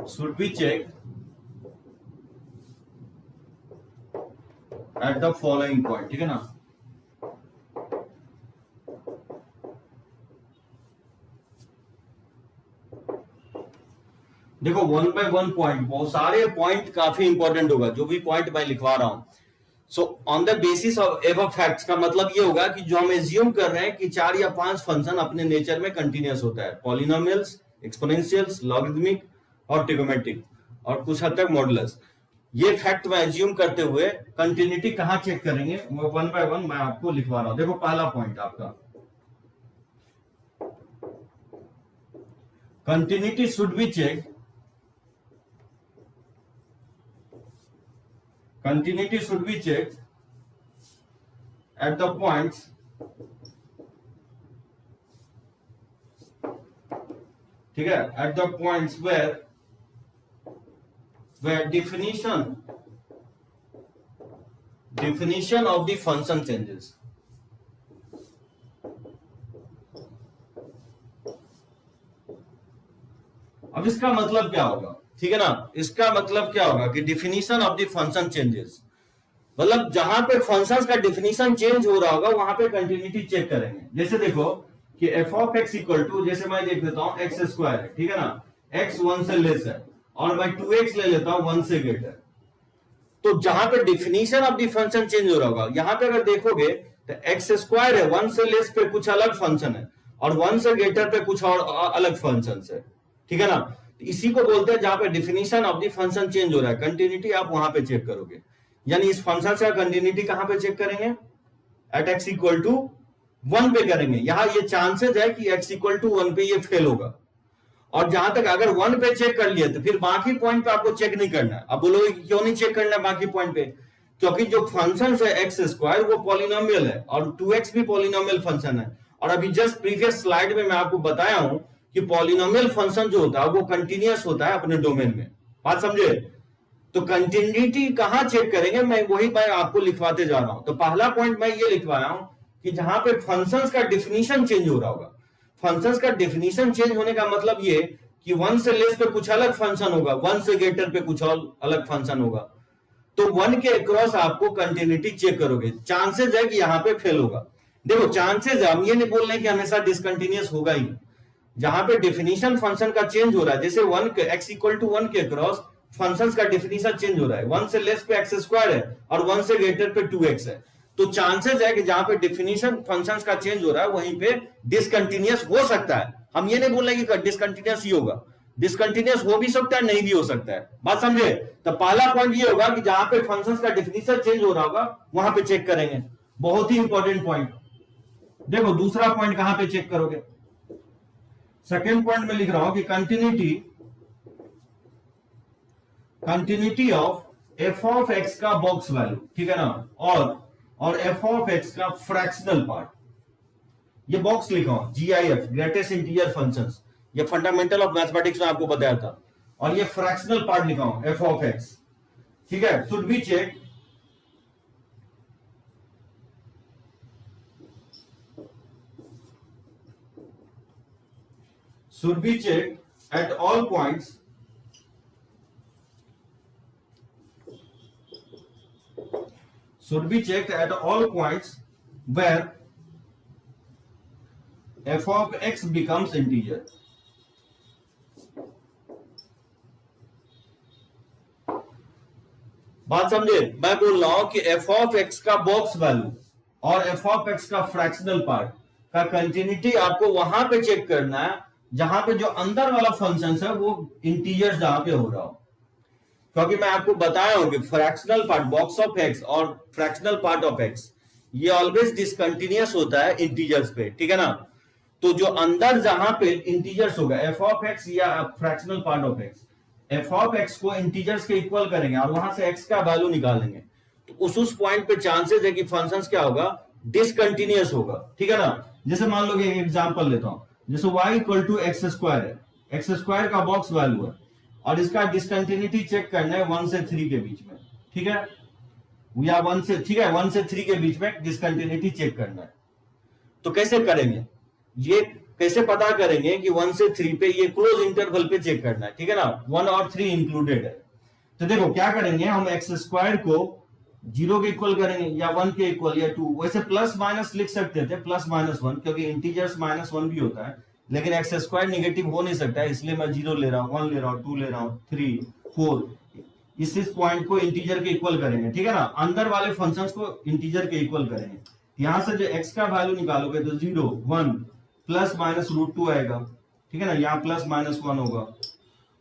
should be checked at the following point, ठीक है ना। देखो वन बाय वन पॉइंट, बहुत सारे पॉइंट काफी इंपॉर्टेंट होगा जो भी पॉइंट मैं लिखवा रहा हूं। So on the basis of above facts का मतलब ये होगा कि जो हम एज्यूम कर रहे हैं कि 4 या 5 फंक्शन अपने नेचर में कंटिन्यूअस होता है, पॉलिनोमियल्स, एक्सपोनेंशियल्स, लॉगरिथमिक और ट्रिगोमेट्रिक और कुछ हद तक मॉडुलस। ये फैक्ट में एज्यूम करते हुए कंटिन्यूटी कहां चेक करेंगे, वो वन बाय वन मैं आपको लिखवा रहा हूं। देखो पहला पॉइंट आपका, continuity should be check, continuity should be checked at the points ठीक है, at the points where definition of the function changes। अब इसका मतलब क्या होगा, ठीक है ना, इसका मतलब क्या होगा कि definition of the function changes, मतलब जहां पे फंक्शंस का डिफिनीशन चेंज हो रहा होगा वहां पे कंटिन्यूटी चेक करेंगे। जैसे देखो कि F of x equal to, जैसे मैं देख लेता हूं एक्स स्क्वायर है, ठीक है ना, एक्स 1 से लेस है और मैं 2x ले लेता हूं 1 से ग्रेटर, तो जहां पे definition of the function change हो रहा होगा, यहां पे अगर देखोगे तो एक्स स्क्वायर है, 1 से लेस पे कुछ अलग फंक्शन है और 1 से ग्रेटर पे कुछ और अलग फंक्शन है, ठीक है ना। इसी को बोलते हैं जहां पे definition of the function change हो रहा है, कंटिन्यूटी आप वहां पे चेक करोगे। यानी इस फंक्शन का कंटिन्यूटी कहां पे चेक करेंगे, एट एक्स इक्वल टू 1 पे करेंगे। यहां ये चांसेस है कि एक्स इक्वल टू 1 पे ये फेल होगा, और जहां तक अगर 1 पे चेक कर लिया तो फिर बाकी पॉइंट पे आपको चेक नहीं करना है। अब बोलोगे क्यों नहीं चेक करना है बाकी पॉइंट पे, क्योंकि जो फंक्शन है एक्स स्क्वायर वो पॉलिनोमियल है और 2x भी पॉलिनोमियल फंक्शन है, और अभी जस्ट प्रीवियस स्लाइड में मैं आपको बताया हूं कि पॉलिनोमियल फंक्शन जो होता है वो कंटिन्यूअस होता है अपने डोमेन में, बात समझे। तो कंटिन्यूटी कहां चेक करेंगे, मैं आपको लिखवाते जा रहा हूं। तो पहला पॉइंट मैं ये लिखवाया हूं कि जहां पे फंक्शंस का डिफिनीशन चेंज हो रहा होगा, फंक्शंस का डिफिनीशन चेंज होने का मतलब ये कि 1 से लेस पे कुछ अलग फंक्शन होगा, 1 से ग्रेटर पे कुछ और अलग फंक्शन होगा, तो 1 के अक्रॉस आपको कंटिन्यूटी चेक करोगे। चांसेस है कि यहां पे फेल होगा। देखो चांसेस है, हम ये नहीं बोल रहे कि हमेशा डिसकंटिन्यूअस होगा ही, जहां पे डिफिनीशन फंक्शन का चेंज हो रहा है, जैसे 1 एक्स इक्वल टू 1 के अक्रॉस फंक्शंस का डिफिनीशन चेंज हो रहा है, 1 से लेस पे एक्स स्क्वायर है और 1 से ग्रेटर पे 2x है, तो चांसेस है कि जहां पे डिफिनीशन फंक्शंस का चेंज हो रहा है वहीं पे डिसकंटिन्यूअस हो सकता है। हम ये नहीं बोल रहे कि डिसकंटिन्यूअस ही होगा, डिसकंटिन्यूअस हो भी सकता है, नहीं भी हो सकता है, बात समझे। तो पहला पॉइंट ये होगा कि जहां पे फंक्शंस का डिफिनीशन चेंज हो रहा होगा वहां पे चेक करेंगे, बहुत ही इंपॉर्टेंट पॉइंट। देखो दूसरा पॉइंट कहां पे चेक करोगे, सेकेंड पॉइंट में लिख रहा हूं कि continuity of F of x का बॉक्स वैल्यू, ठीक है ना, और एफ ऑफ एक्स का फ्रैक्शनल पार्ट, ये बॉक्स लिखा हूं, GIF ग्रेटेस्ट इंटीजर फंक्शंस, ये फंडामेंटल ऑफ मैथमेटिक्स में आपको बताया था, और ये फ्रैक्शनल पार्ट लिखा हूं एफ ऑफ एक्स, ठीक है, should be check at all points where f of x becomes integer। बात समझे, मैं बोल रहा हूं कि f of x का बॉक्स वैल्यू और f of x का फ्रैक्शनल पार्ट का कंटिन्यूटी आपको वहां पे चेक करना है जहां पे जो अंदर वाला फंक्शन है वो इंटीजर्स जहां पे हो रहा हो, क्योंकि मैं आपको बताया हूं कि fractional part box of x और फ्रैक्शनल पार्ट ऑफ एक्स ये ऑलवेज डिसकंटिन्यूअस होता है इंटीजर्स पे, ठीक है ना। तो जो अंदर जहां पे इंटीजर्स होगा एफ ऑफ एक्स या fractional part of x, F of x को इंटीजर्स के इक्वल करेंगे और वहां से एक्स का वैल्यू निकालेंगे, तो उस पॉइंट पे चांसेस है कि फंक्शंस क्या होगा, डिसकंटिन्यूअस होगा, ठीक है ना। जैसे मान लो एक एग्जांपल लेता हूं, जैसे y equal to x square है, एक्स स्क्वायर का बॉक्स वैल्यू है और इसका डिसकंटिन्यूटी चेक करना है 1 से 3 के बीच में, ठीक है, या 1 से, ठीक है, 1 से 3 के बीच में डिसकंटिन्यूटी चेक करना है। तो कैसे करेंगे, ये कैसे पता करेंगे कि 1 से 3 पे ये क्लोज इंटरवल पे चेक करना है, ठीक है ना, 1 और 3 इंक्लूडेड है। तो देखो क्या करेंगे, हम एक्स स्क्वायर को 0 के इक्वल करेंगे या 1 के इक्वल या 2, वैसे प्लस माइनस लिख सकते थे, प्लस माइनस 1, क्योंकि इंटीजर्स -1 भी होता है, लेकिन एक्स स्क्वायर नेगेटिव हो नहीं सकता है, इसलिए मैं 0 ले रहा हूं, 1 ले रहा हूं, 2 ले रहा हूं, 3 4, इस पॉइंट को इंटीजर के इक्वल करेंगे, ठीक है ना, अंदर वाले फंक्शंस को इंटीजर के इक्वल करेंगे। यहां से जो एक्स का वैल्यू निकालोगे तो 0 1 प्लस माइनस √2 आएगा, ठीक है ना, यहाँ प्लस माइनस 1 होगा,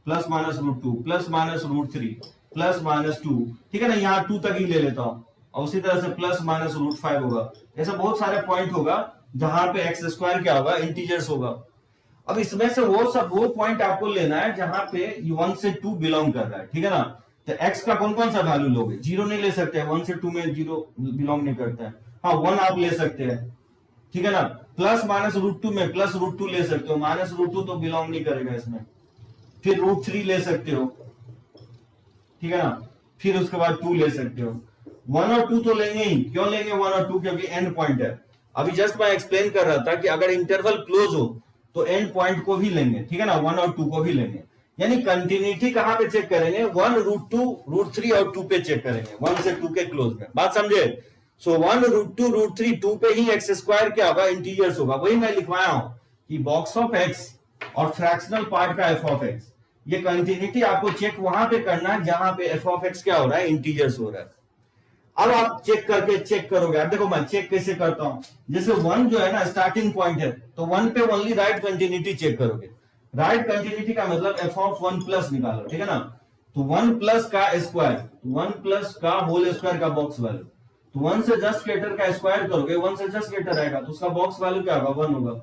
plus minus √2 plus minus √3, plus minus 2, ठीक है ना, यहाँ 2 तक ही ले लेता हूं, और उसी तरह से प्लस माइनस √5 होगा। ऐसा बहुत सारे पॉइंट होगा जहां पे एक्स स्क्वायर क्या होगा, इंटीजर्स होगा। अब इसमें से वो पॉइंट आपको लेना है जहां पे 1 से 2 बिलोंग कर रहा है, ठीक है ना। तो एक्स का कौन कौन सा वैल्यू लोगे, 0 नहीं ले सकते, 1 से 2 में 0 बिलोंग नहीं करता है। हाँ 1 आप ले सकते हैं, ठीक है ना। प्लस माइनस √2 में प्लस √2 ले सकते हो, माइनस √2 तो बिलोंग नहीं करेगा इसमें। फिर √3 ले सकते हो, ठीक है ना। फिर उसके बाद 2 ले सकते हो। 1 और 2 तो लेंगे ही, क्यों लेंगे 1 और 2, क्योंकि एंड पॉइंट है। अभी जस्ट मैं एक्सप्लेन कर रहा था कि अगर इंटरवल क्लोज हो तो एंड पॉइंट को भी लेंगे, ठीक है ना, 1 और 2 को भी लेंगे। यानी कंटिन्यूटी कहां पे चेक करेंगे, 1 √2 √3 और 2 पे चेक करेंगे, 1 से 2 के क्लोज में, बात समझे। सो 1 √2 √3 2 पे ही एक्स स्क्वायर क्या होगा, इंटीजर्स होगा। वही मैं लिखवाया हूं कि बॉक्स ऑफ एक्स और फ्रैक्शनल पार्ट का एफ ऑफ एक्स, ये कंटिन्यूटी आपको चेक वहां पे करना है जहां पे एफ ऑफ एक्स क्या हो रहा है, इंटीजर्स हो रहा है। अब आप चेक करोगे। अब देखो मैं चेक कैसे करता हूं, जैसे 1 जो है ना स्टार्टिंग पॉइंट है, तो 1 पे ओनली राइट कंटिन्यूटी चेक करोगे। राइट कंटिन्यूटी का मतलब एफ ऑफ 1 प्लस निकालो, ठीक है ना। तो 1 प्लस का स्क्वायर, 1 प्लस का होल स्क्वायर का बॉक्स वैल्यू, तो 1 से जस्ट ग्रेटर का स्क्वायर करोगे, 1 से जस्ट ग्रेटर आएगा तो उसका बॉक्स वैल्यू क्या होगा, 1 होगा।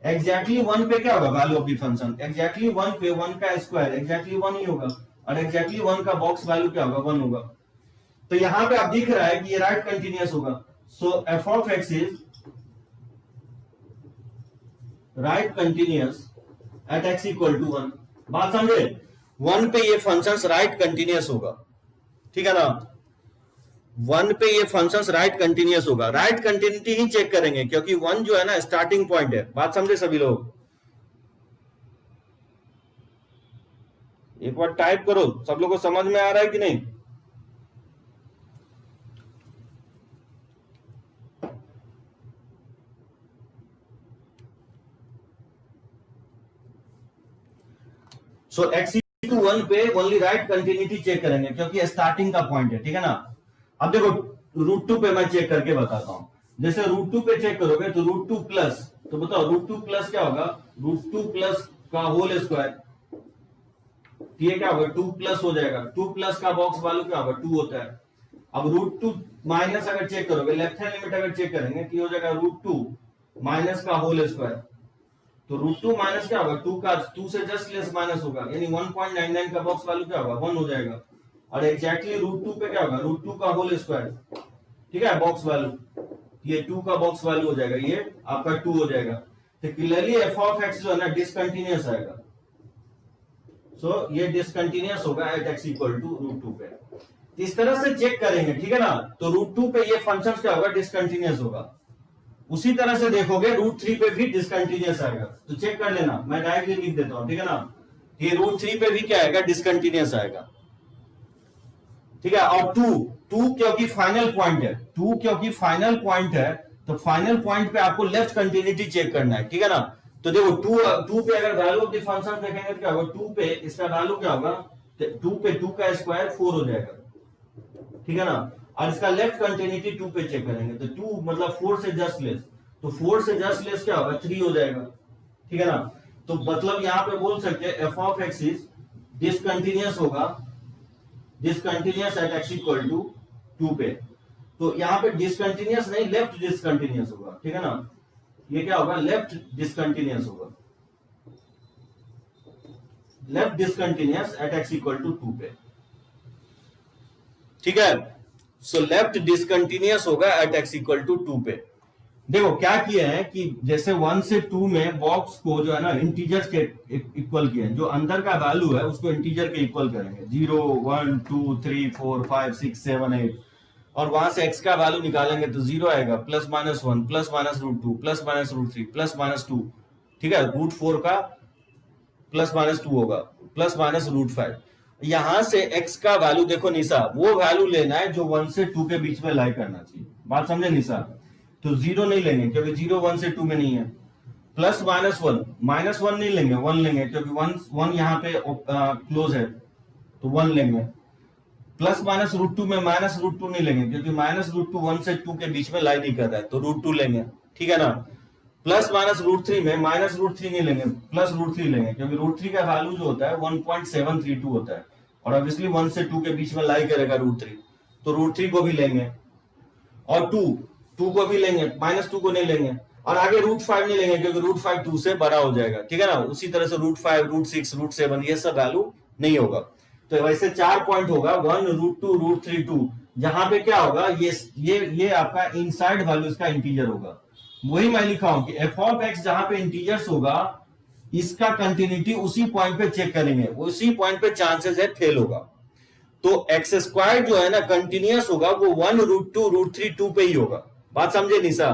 एग्जैक्टली 1 पे क्या होगा, value of the function, exactly 1 पे 1 का स्क्वायर एग्जैक्टली 1 ही होगा, और एग्जैक्टली 1 का बॉक्स वैल्यू क्या होगा, 1 होगा। तो यहां पे आप दिख रहा है कि ये राइट कंटिन्यूअस होगा। So F of X is right continuous at x equal to 1। बात समझे, 1 पे ये फंक्शंस राइट कंटिन्यूअस होगा, ठीक है ना। 1 पे ये फंक्शंस राइट कंटिन्यूअस होगा। राइट कंटिन्यूटी ही चेक करेंगे क्योंकि 1 जो है ना स्टार्टिंग पॉइंट है। बात समझे सभी लोग, एक बार टाइप करो, सब लोगों को समझ में आ रहा है कि नहीं। सो एक्स टू 1 पे ओनली राइट कंटिन्यूटी चेक करेंगे क्योंकि स्टार्टिंग का पॉइंट है, ठीक है ना। अब देखो √2 पे मैं चेक करके बताता हूं। जैसे √2 पे चेक करोगे तो √2 प्लस, तो बताओ √2 प्लस क्या होगा, √2 प्लस का होल स्क्वायर, ये क्या होगा, 2 प्लस हो जाएगा। 2 प्लस का बॉक्स वैल्यू क्या होगा, 2 होता है। अब √2 माइनस अगर चेक करोगे, लेफ्ट हैंड लिमिट अगर चेक करेंगे तो हो जाएगा √2 माइनस का होल स्क्वायर, तो √2 माइनस क्या होगा, 2 से जस्ट लेस माइनस होगा, यानी 1.99 का बॉक्स वैल्यू क्या होगा, 1 हो जाएगा। और एग्जैक्टली √2 पे क्या होगा, √2 का होल स्क्वायर, ठीक है, बॉक्स वैल्यू, ये 2 का बॉक्स वैल्यू हो जाएगा, ये आपका 2 हो जाएगा। तो क्लियरली एफ ऑफ एक्स जो है ना डिसकंटिन्यूअस आएगा। सो ये डिसकंटिन्यूअस होगा एट एक्स इक्वल टू √2 पे। इस तरह से चेक करेंगे, ठीक है ना। तो √2 पे ये फंक्शन क्या होगा, डिसकंटिन्यूअस होगा। उसी तरह से देखोगे √3 पे भी डिसकंटिन्यूअस आएगा, तो चेक कर लेना, मैं डायरेक्टली लिख देता हूं, ठीक है ना। ये √3 पे भी क्या आएगा, डिसकंटिन्यूअस आएगा, ठीक है। और 2 क्योंकि फाइनल पॉइंट है, 2 क्योंकि फाइनल पॉइंट है, तो फाइनल पॉइंट पे आपको लेफ्ट कंटिन्यूटी चेक करना है, ठीक है ना। तो देखो 2 पे अगर वैल्यू ऑफ द फंक्शन देखेंगे तो क्या होगा, 2 पे इसका वैल्यू क्या होगा, 2 पे 2 का स्क्वायर 4 हो जाएगा, ठीक है ना। और इसका लेफ्ट कंटिन्यूटी 2 पे चेक करेंगे तो 2 मतलब 4 से जस्ट लेस, तो 4 से जस्ट लेस क्या होगा, 3 हो जाएगा, ठीक है ना। तो मतलब यहां पे बोल सकते हैं F of X is discontinuous होगा, discontinuous at x equal to 2 पे। तो यहां पे डिसकंटिन्यूअस नहीं, लेफ्ट डिसकंटिन्यूअस होगा, ठीक है ना। ये क्या होगा, लेफ्ट डिसकंटिन्यूअस होगा, left discontinuous at x equal to 2 पे, ठीक है। सो लेफ्ट डिसकंटिन्यूअस होगा एट एक्स इक्वल टू 2 पे। देखो क्या किया है कि जैसे 1 से 2 में बॉक्स को जो है ना इंटीजर्स के इक्वल किया है, जो अंदर का वैल्यू है उसको इंटीजर के इक्वल करेंगे, 0 1 2 3 4 5 6 7 8, और वहां से x का वैल्यू निकालेंगे तो 0 आएगा, plus minus 1 plus minus √2 plus minus √3 plus minus 2, ठीक है। √4 का प्लस माइनस 2 होगा, प्लस माइनस √5। यहां से x का वैल्यू देखो निशा, वो वैल्यू लेना है जो 1 से 2 के बीच में लाई करना चाहिए, बात समझे निशा। तो 0 नहीं लेंगे क्योंकि 0 1 से 2 में नहीं है। प्लस माइनस 1, माइनस 1 नहीं लेंगे, 1 लेंगे क्योंकि 1 यहाँ पे क्लोज है, तो 1 लेंगे। प्लस माइनस √2 में माइनस √2 नहीं लेंगे क्योंकि माइनस √2 1 से 2 के बीच में लाई नहीं कर रहा है, तो √2 लेंगे, ठीक है ना। प्लस माइनस √3 में माइनस √3 नहीं लेंगे, प्लस √3 लेंगे क्योंकि √3 का वैल्यू जो होता है 1.732 होता है, और ऑब्वियसली 1 से 2 के बीच में लाई करेगा √3, तो √3 को भी लेंगे और 2 को भी लेंगे, -2 को नहीं लेंगे, और आगे √5 नहीं लेंगे क्योंकि √5 2 से बड़ा हो जाएगा, ठीक है ना। उसी तरह से √5, √6, √7 ये सब वैल्यू नहीं होगा। तो वैसे 4 पॉइंट होगा, 1, √2, √3, 2। जहां पे क्या होगा, ये आपका इनसाइड वैल्यू इसका इंटीजर होगा। वही मैं लिखा हूं कि f(x) जहां पे इंटीजर्स होगा, इसका कंटिन्यूटी उसी पॉइंट पे चेक करेंगे, उसी पॉइंट पे चांसेस है फेल होगा। तो x² जो है ना कंटिन्यूअस होगा, वो 1, √2, √3, 2 पे ही होगा। बात समझे निशा?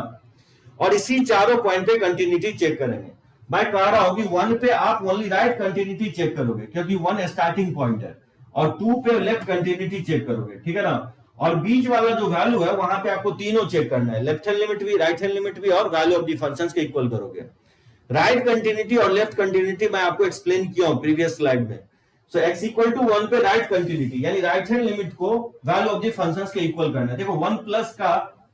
और इसी चारों पॉइंट पे कंटिन्यूटी चेक करेंगे। मैं कह रहा हूं कि 1 पे आप ओनली राइट कंटिन्यूटी चेक करोगे क्योंकि 1 स्टार्टिंग पॉइंट है, और 2 पे लेफ्ट कंटिन्यूटी चेक करोगे, ठीक है ना। और बीच वाला जो वैल्यू है वहां पे आपको तीनों चेक करना है, लेफ्ट हैंड लिमिट भी, राइट हैंड लिमिट भी, और वैल्यू ऑफ द फंक्शंस के इक्वल करोगे। राइट कंटिन्यूटी और लेफ्ट कंटिन्यूटी मैं आपको एक्सप्लेन किया हूं प्रीवियस स्लाइड में। सो x = 1 पे राइट कंटिन्यूटी यानी राइट हैंड लिमिट को वैल्यू ऑफ द फंक्शंस के इक्वल करना है। देखो 1 प्लस का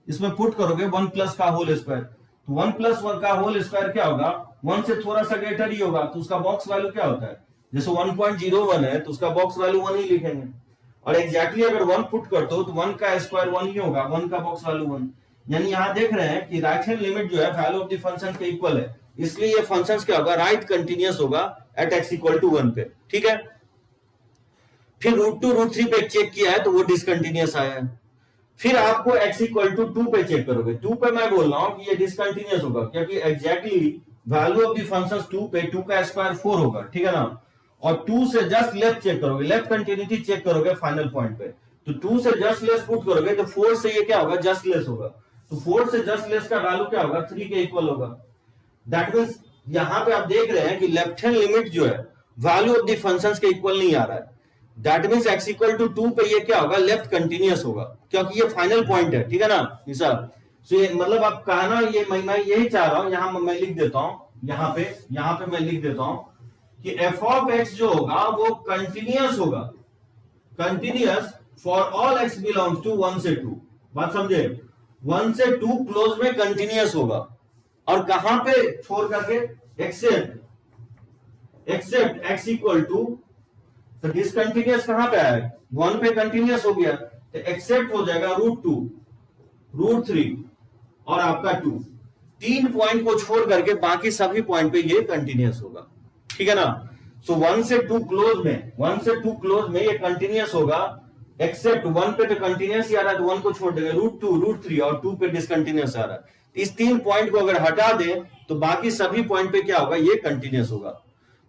इसमें पुट करोगे, 1 प्लस का होल स्क्वायर, तो 1 + 1 का होल स्क्वायर क्या होगा, 1 से थोड़ा सा ग्रेटर ही होगा, तो उसका बॉक्स वैल्यू क्या होता है, जैसे 1.01 है तो उसका बॉक्स वैल्यू 1 ही लिखेंगे। और एग्जैक्टली अगर 1 पुट करते हो तो 1 का स्क्वायर 1 ही होगा, 1 का बॉक्स वैल्यू 1। यानी यहां देख रहे हैं कि राइट हैंड लिमिट जो है वैल्यू ऑफ द फंक्शन के इक्वल है, इसलिए ये फंक्शंस क्या होगा, राइट कंटीन्यूअस होगा एट x = 1 पे, ठीक है। फिर √2, √3 पे चेक किया है तो वो डिसकंटीन्यूअस आया है। फिर आपको x = 2 पे चेक करोगे, 2 पे मैं बोल रहा हूं कि ये डिसकंटीन्यूअस होगा क्योंकि exactly value of the functions 2 पे 2 का स्क्वायर 4 होगा, ठीक है ना। और 2 से जस्ट लेफ्ट चेक करोगे, लेफ्ट कंटिन्यूटी चेक करोगे फाइनल पॉइंट पे, तो 2 से जस्ट लेस पुट करोगे तो 4 से ये क्या होगा, जस्ट लेस होगा, तो 4 से जस्ट लेस का वैल्यू क्या होगा, 3 के इक्वल होगा। दैट मींस यहां पे आप देख रहे हैं कि लेफ्ट हैंड लिमिट जो है वैल्यू ऑफ द फंक्शंस के इक्वल नहीं आ रहा है। दैट मींस x = 2 पे ये क्या होगा, लेफ्ट कंटिन्यूअस होगा क्योंकि ये फाइनल पॉइंट है, ठीक है ना निशा। सो ये मतलब आप कहना, ये मैं यही चाह रहा हूं, यहां मैं लिख देता हूं, यहां पे मैं लिख देता हूं कि f(x) जो होगा वो कंटिन्यूअस होगा, continuous for all x belongs to 1 से 2। बात समझे, 1 से 2 क्लोज में कंटिन्यूअस होगा, और कहां पे छोड़ करके, एक्सेप्ट x = तो डिसकंटिन्यूअस कहां पे आया, 1 पे कंटिन्यूअस हो गया, तो एक्सेप्ट हो जाएगा √2, √3 और आपका 2। 3 पॉइंट को छोड़ करके बाकी सभी पॉइंट पे ये कंटिन्यूअस होगा, ठीक है ना। सो 1 से 2 क्लोज में ये कंटिन्यूअस होगा, एक्सेप्ट 1 पे तो कंटिन्यूअस ही आ रहा है तो 1 को छोड़ देंगे, √2, √3 और 2 पे डिसकंटिन्यूअस आ रहा है। इस 3 पॉइंट को अगर हटा दें तो बाकी सभी पॉइंट पे क्या होगा, ये कंटिन्यूअस होगा।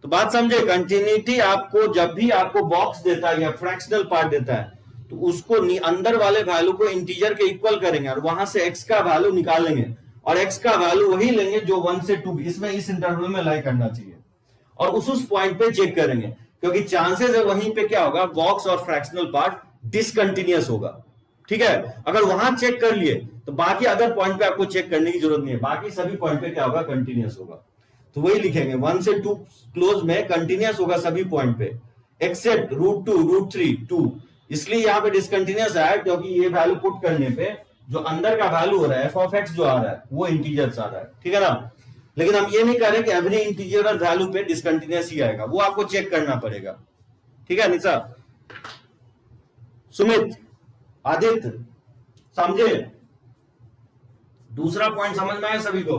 तो बात समझे, कंटिन्यूटी आपको जब भी आपको बॉक्स देता है या फ्रैक्शनल पार्ट देता है तो उसको अंदर वाले वैल्यू को इंटीजर के इक्वल करेंगे और वहां से x का वैल्यू निकालेंगे, और x का वैल्यू वही लेंगे जो 1 से 2 इसमें इस इंटरवल में लाई करना चाहिए, और उस पॉइंट पे चेक करेंगे क्योंकि चांसेस है वहीं पे क्या होगा, बॉक्स और फ्रैक्शनल पार्ट डिसकंटिन्यूअस होगा, ठीक है। अगर वहां चेक कर लिए तो बाकी अदर पॉइंट पे आपको चेक करने की जरूरत नहीं है, बाकी सभी पॉइंट पे क्या होगा, कंटिन्यूअस होगा। तो वही लिखेंगे 1 से 2 क्लोज में कंटिन्यूअस होगा सभी पॉइंट पे, एक्सेप्ट √2, √3, 2। इसलिए यहां पे डिसकंटिन्यूअस आया क्योंकि ये वैल्यू पुट करने पे जो अंदर का वैल्यू हो रहा है f(x) जो आ रहा है वो इंटीजर्स आ रहा है, ठीक है ना। लेकिन हम ये नहीं कह रहे कि एवरी इंटीजर और वैल्यू पे डिसकंटिन्यूअस ही आएगा, वो आपको चेक करना पड़ेगा, ठीक है निशा, सुमित, आदित्य, समझे। दूसरा पॉइंट समझ में आया सभी को?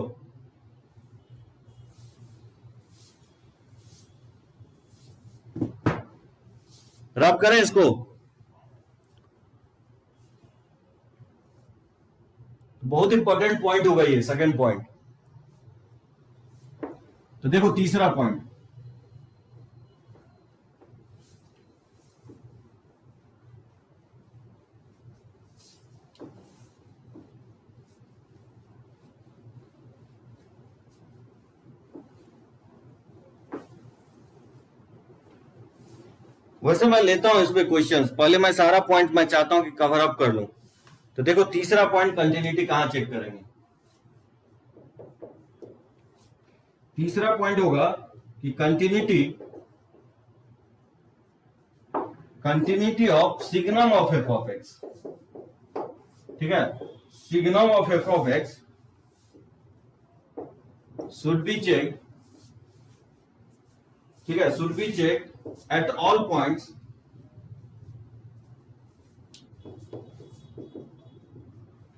रब करें इसको, बहुत इंपॉर्टेंट पॉइंट होगा ये सेकंड पॉइंट। तो देखो तीसरा पॉइंट, वैसे मैं लेता हूं इसमें क्वेश्चंस, पहले मैं सारा पॉइंट मैं चाहता हूं कि कवर अप कर लूं। तो देखो तीसरा पॉइंट, कंटिन्यूटी कहां चेक करेंगे। तीसरा पॉइंट होगा कि continuity of signum of f(x), ठीक है। Signum of f(x) should be check, ठीक है, should be check at all points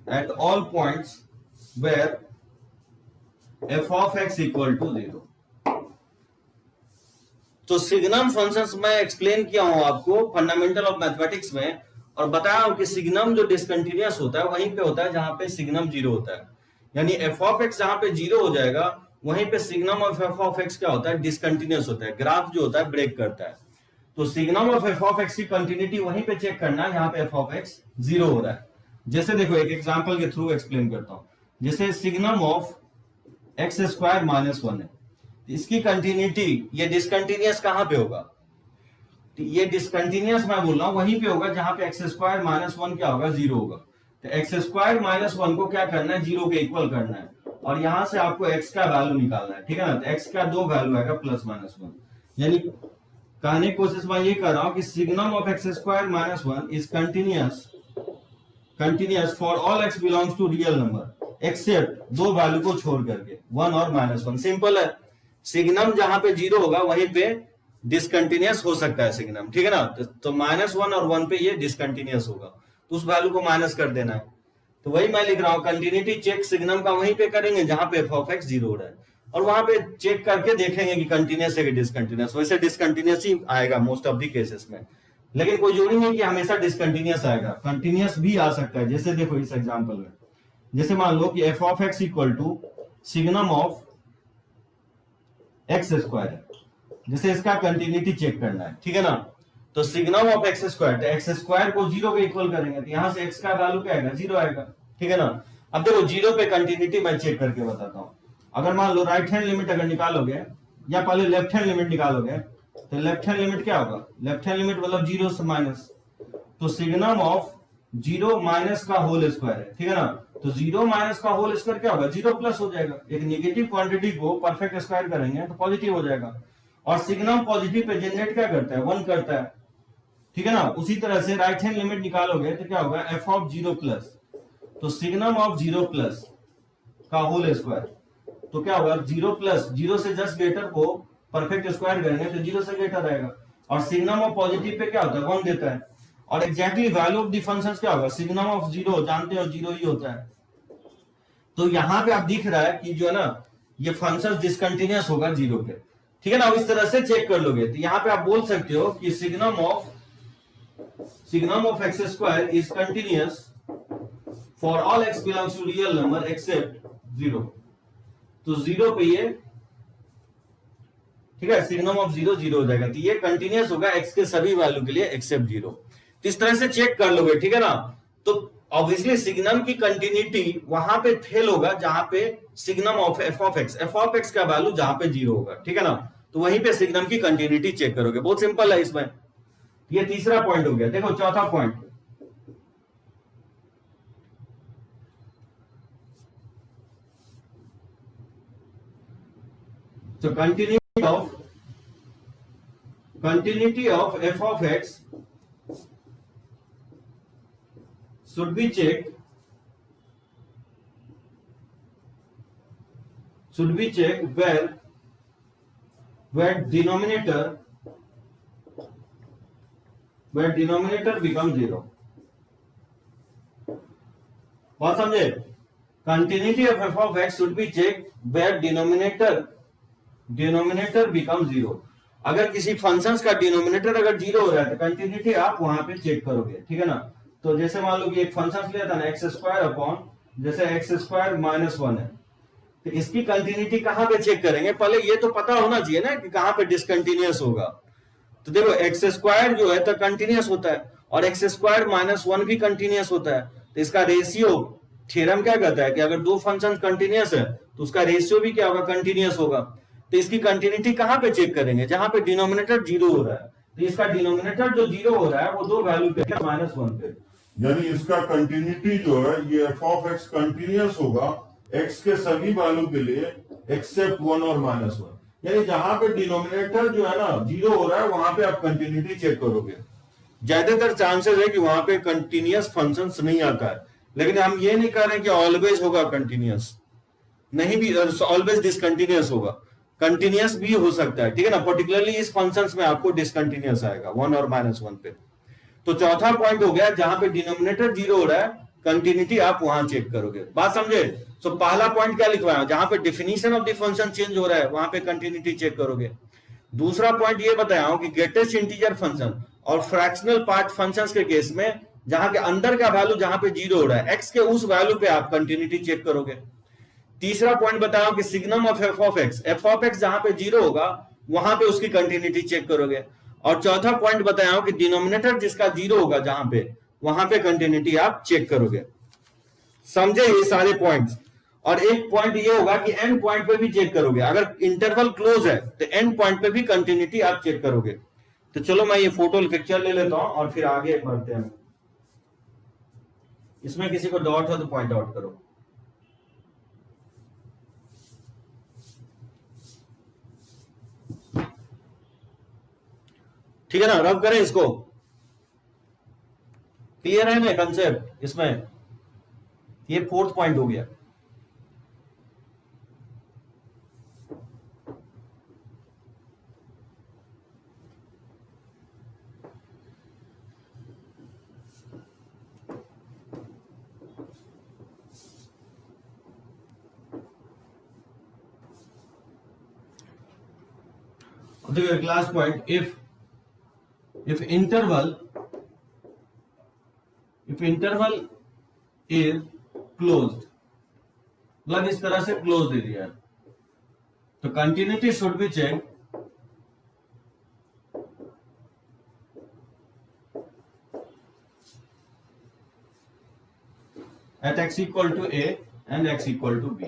at all points where f of x equal to 0। तो सिग्नम फंक्शंस मैं एक्सप्लेन किया हूं आपको फंडामेंटल ऑफ मैथमेटिक्स में, और बताया हूं कि सिग्नम जो डिसकंटिन्यूअस होता है वहीं पे होता है जहां पे सिग्नम जीरो होता है। यानी एफ ऑफ एक्स जहां पे जीरो हो जाएगा वहीं पे signum of F of x क्या होता है, डिसकंटिन्यूअस होता है, ग्राफ जो होता है ब्रेक करता है। तो signum of F of x की कंटिन्यूटी वहीं पे चेक करना है जहां पे एफ ऑफ एक्स जीरो हो रहा है। जैसे देखो एक एग्जांपल के थ्रू एक्सप्लेन करता हूं। जैसे signum of x square minus one है, इसकी कंटिन्यूटी ये डिसकंटिन्यूअस कहां पे होगा, तो ये डिसकंटिन्यूअस मैं बोल रहा हूं वहीं पे होगा जहां पे एक्स स्क्वायर माइनस वन क्या होगा, जीरो होगा। तो एक्स स्क्वायर माइनस वन को क्या करना है, जीरो के इक्वल करना है, और यहां से आपको एक्स का वैल्यू निकालना है, ठीक है ना। तो एक्स का दो वैल्यू आएगा प्लस माइनस वन। यानी कहने की कोशिश मैं ये कर रहा हूं कि signum of x square minus one is continuous for all x belongs to real number except दो वैल्यू को छोड़ करके, वन और माइनस वन। सिंपल है, सिग्नम जहां पे जीरो होगा वहीं पे डिसकंटिन्यूअस हो सकता है सिग्नम, ठीक है ना। तो माइनस वन और वन पे ये डिसकंटिन्यूअस होगा, तो उस वैल्यू को माइनस कर देना है। तो वही मैं लिख रहा हूं, कंटिन्यूटी चेक सिग्नम का वहीं पे करेंगे जहां पे एफ ऑफ एक्स जीरो हो रहा है, और वहां पे चेक करके देखेंगे कि कंटिन्यूअस है कि डिसकंटिन्यूअस। वैसे डिसकंटिन्यूअस ही आएगा मोस्ट ऑफ द केसेस में, लेकिन कोई जरूरी नहीं कि हमेशा डिसकंटिन्यूअस आएगा, कंटिन्यूअस भी आ सकता है। जैसे देखो इस एग्जांपल में, जैसे मान लो कि F of x equal to signum of x square है, जैसे इसका कंटिन्यूटी चेक करना है, ठीक है ना। तो सिग्नम ऑफ एक्स स्क्वायर, तो एक्स स्क्वायर को जीरो के इक्वल करेंगे, तो यहां से एक्स का वैल्यू क्या आएगा, जीरो आएगा, ठीक है ना। अब देखो जीरो पे कंटिन्यूटी मैं चेक करके बताता हूं। अगर मान लो राइट हैंड लिमिट अगर निकालोगे, या पहले लेफ्ट हैंड लिमिट निकालोगे, तो लेफ्ट हैंड लिमिट क्या होगा, लेफ्ट हैंड लिमिट मतलब जीरो से माइनस, तो सिग्नम ऑफ जीरो माइनस का होल स्क्वायर है, ठीक है ना। तो जीरो माइनस का होल स्क्वायर क्या होगा, जीरो प्लस हो जाएगा। एक नेगेटिव क्वांटिटी को परफेक्ट स्क्वायर करेंगे तो पॉजिटिव हो जाएगा, और सिग्नम पॉजिटिव पे जनरेट क्या करता है, वन करता है, ठीक है ना। उसी तरह से राइट हैंड लिमिट निकालोगे तो क्या होगा, एफ ऑफ जीरो प्लस, तो सिग्नम ऑफ जीरो प्लस का होल स्क्वायर, तो क्या होगा, जीरो प्लस, जीरो से जस्ट ग्रेटर को परफेक्ट स्क्वायर करेंगे तो जीरो से ग्रेटर आएगा, और सिग्नम ऑफ पॉजिटिव पे क्या होता है, वन देता है। और exactly value of the functions क्या होगा, सिग्नम ऑफ जीरो जानते हो जीरो ही होता है। तो यहां पे आप दिख रहा है कि जो है ना ये फंक्शन डिसकंटिन्यूअस होगा जीरो पे, ठीक है ना। इस तरह से चेक कर लोगे तो यहां पे आप बोल सकते हो कि signum of x square is continuous for all x belongs to real number except zero. तो जीरो पे ये, ठीक है, सिग्नम ऑफ जीरो जीरो हो जाएगा, तो ये कंटिन्यूअस होगा एक्स के सभी वैल्यू के लिए एक्सेप्ट जीरो। तो इस तरह से चेक कर लोगे, ठीक है ना। तो ऑब्वियसली सिग्नम की कंटिन्यूटी वहां पे फेल होगा जहां पे signum of F of x का वैल्यू जहां पे जीरो होगा, ठीक है ना। तो वहीं पे सिग्नम की कंटिन्यूटी चेक करोगे, बहुत सिंपल है इसमें। ये तीसरा पॉइंट हो गया। देखो चौथा पॉइंट, तो continuity of f of x should be checked where denominator becomes zero। बात समझे, continuity of f of x should be checked where denominator becomes zero। अगर किसी फंक्शंस का डिनोमिनेटर अगर जीरो हो रहा है तो कंटिन्यूटी आप वहां पे चेक करोगे, ठीक है ना। तो जैसे मान लो कि एक फंक्शन लिया था ना एक्स स्क्वायर अपॉन, जैसे एक्स स्क्वायर माइनस वन है, तो इसकी कंटिन्यूटी कहां पे चेक करेंगे, पहले ये तो पता होना चाहिए ना कि कहां पे डिसकंटिन्यूअस होगा। तो देखो एक्स स्क्वायर जो है तो कंटिन्यूअस होता है, और एक्स स्क्वायर माइनस वन भी कंटिन्यूअस होता है। तो इसका रेशियो थ्योरम क्या कहता है कि अगर दो फंक्शन कंटिन्यूअस है तो उसका रेशियो भी क्या होगा, कंटिन्यूअस होगा। तो इसकी कंटिन्यूटी कहां पे चेक करेंगे, जहां पे डिनोमिनेटर जीरो हो रहा है। तो इसका डिनोमिनेटर जो जीरो हो रहा है वो दो वैल्यू पे माइनस वन पे, यानी इसका कंटिन्यूटी जो है ये एफ ऑफ एक्स कंटिन्यूअस होगा एक्स के सभी वैल्यू के लिए एक्सेप्ट वन और माइनस वन। यानी जहां पे डिनोमिनेटर जो है ना जीरो हो रहा है वहां पे आप कंटिन्यूटी चेक करोगे। ज्यादातर चांसेस है कि वहां पे कंटिन्यूअस फंक्शंस नहीं आता है, लेकिन हम ये नहीं कह रहे कि ऑलवेज होगा कंटिन्यूअस, नहीं भी ऑलवेज डिसकंटिन्यूअस होगा, कंटिन्यूअस भी हो सकता है, ठीक है ना। पर्टिकुलरली इस फंक्शंस में आपको डिसकंटिन्यूअस आएगा वन और माइनस वन पे। तो चौथा पॉइंट हो गया जहां पे डिनोमिनेटर जीरो हो रहा है कंटिन्यूटी आप वहां चेक करोगे। बात समझे? तो पहला पॉइंट क्या लिखवाया, जहां पे definition of the function change हो रहा है वहां पे कंटिन्यूटी चेक करोगे। दूसरा पॉइंट ये बताया हूं कि ग्रेटेस्ट इंटीजर फंक्शन और फ्रैक्शनल पार्ट फंक्शंस के केस में जहां के अंदर का वैल्यू जहां पे जीरो हो रहा है एक्स के उस वैल्यू पे आप कंटिन्यूटी चेक करोगे। तीसरा पॉइंट बताया कि signum of F of x जहां पे जीरो होगा वहां पे उसकी कंटिन्यूटी चेक करोगे। और चौथा पॉइंट बताया कि डिनोमिनेटर जिसका जीरो होगा जहां पे वहां पे कंटिन्यूटी आप चेक करोगे। समझे ये सारे पॉइंट्स? और एक पॉइंट ये होगा कि एंड पॉइंट पे भी चेक करोगे, अगर इंटरवल क्लोज है तो एंड पॉइंट पे भी कंटिन्यूटी आप चेक करोगे। तो चलो मैं ये फोटो पिक्चर ले लेता हूं और फिर आगे बढ़ते हैं। इसमें किसी को डाउट हो तो पॉइंट आउट करो। ठीक है ना, रब करें इसको। क्लियर है ना कंसेप्ट? इसमें ये फोर्थ पॉइंट हो गया। देखिए class point, if interval is closed, मतलब इस तरह से क्लोज दे दिया है तो continuity should be check at x equal to a and x equal to b।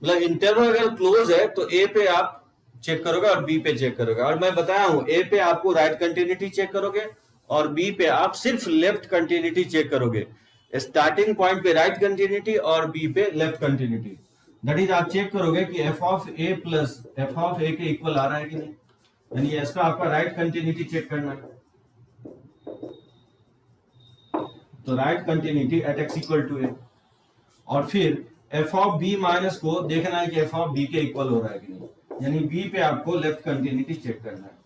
मतलब इंटरवल अगर क्लोज है तो ए पे आप चेक करोगे और बी पे चेक करोगे। और मैं बताया हूं ए पे आपको राइट कंटिन्यूटी चेक करोगे और बी पे आप सिर्फ लेफ्ट कंटिन्यूटी चेक करोगे। स्टार्टिंग पॉइंट पे राइट कंटिन्यूटी और बी पे लेफ्ट कंटिन्यूटी। दैट इज आप चेक करोगे कि F of A plus F of A के इक्वल आ रहा है कि नहीं, यानी इसका आपका राइट कंटिन्यूटी चेक करना है। तो right continuity at x equal to A, और फिर एफ ऑफ बी माइनस को देखना है कि एफ ऑफ बी के इक्वल हो रहा है कि नहीं, यानी बी पे आपको लेफ्ट कंटिन्यूटी चेक करना है।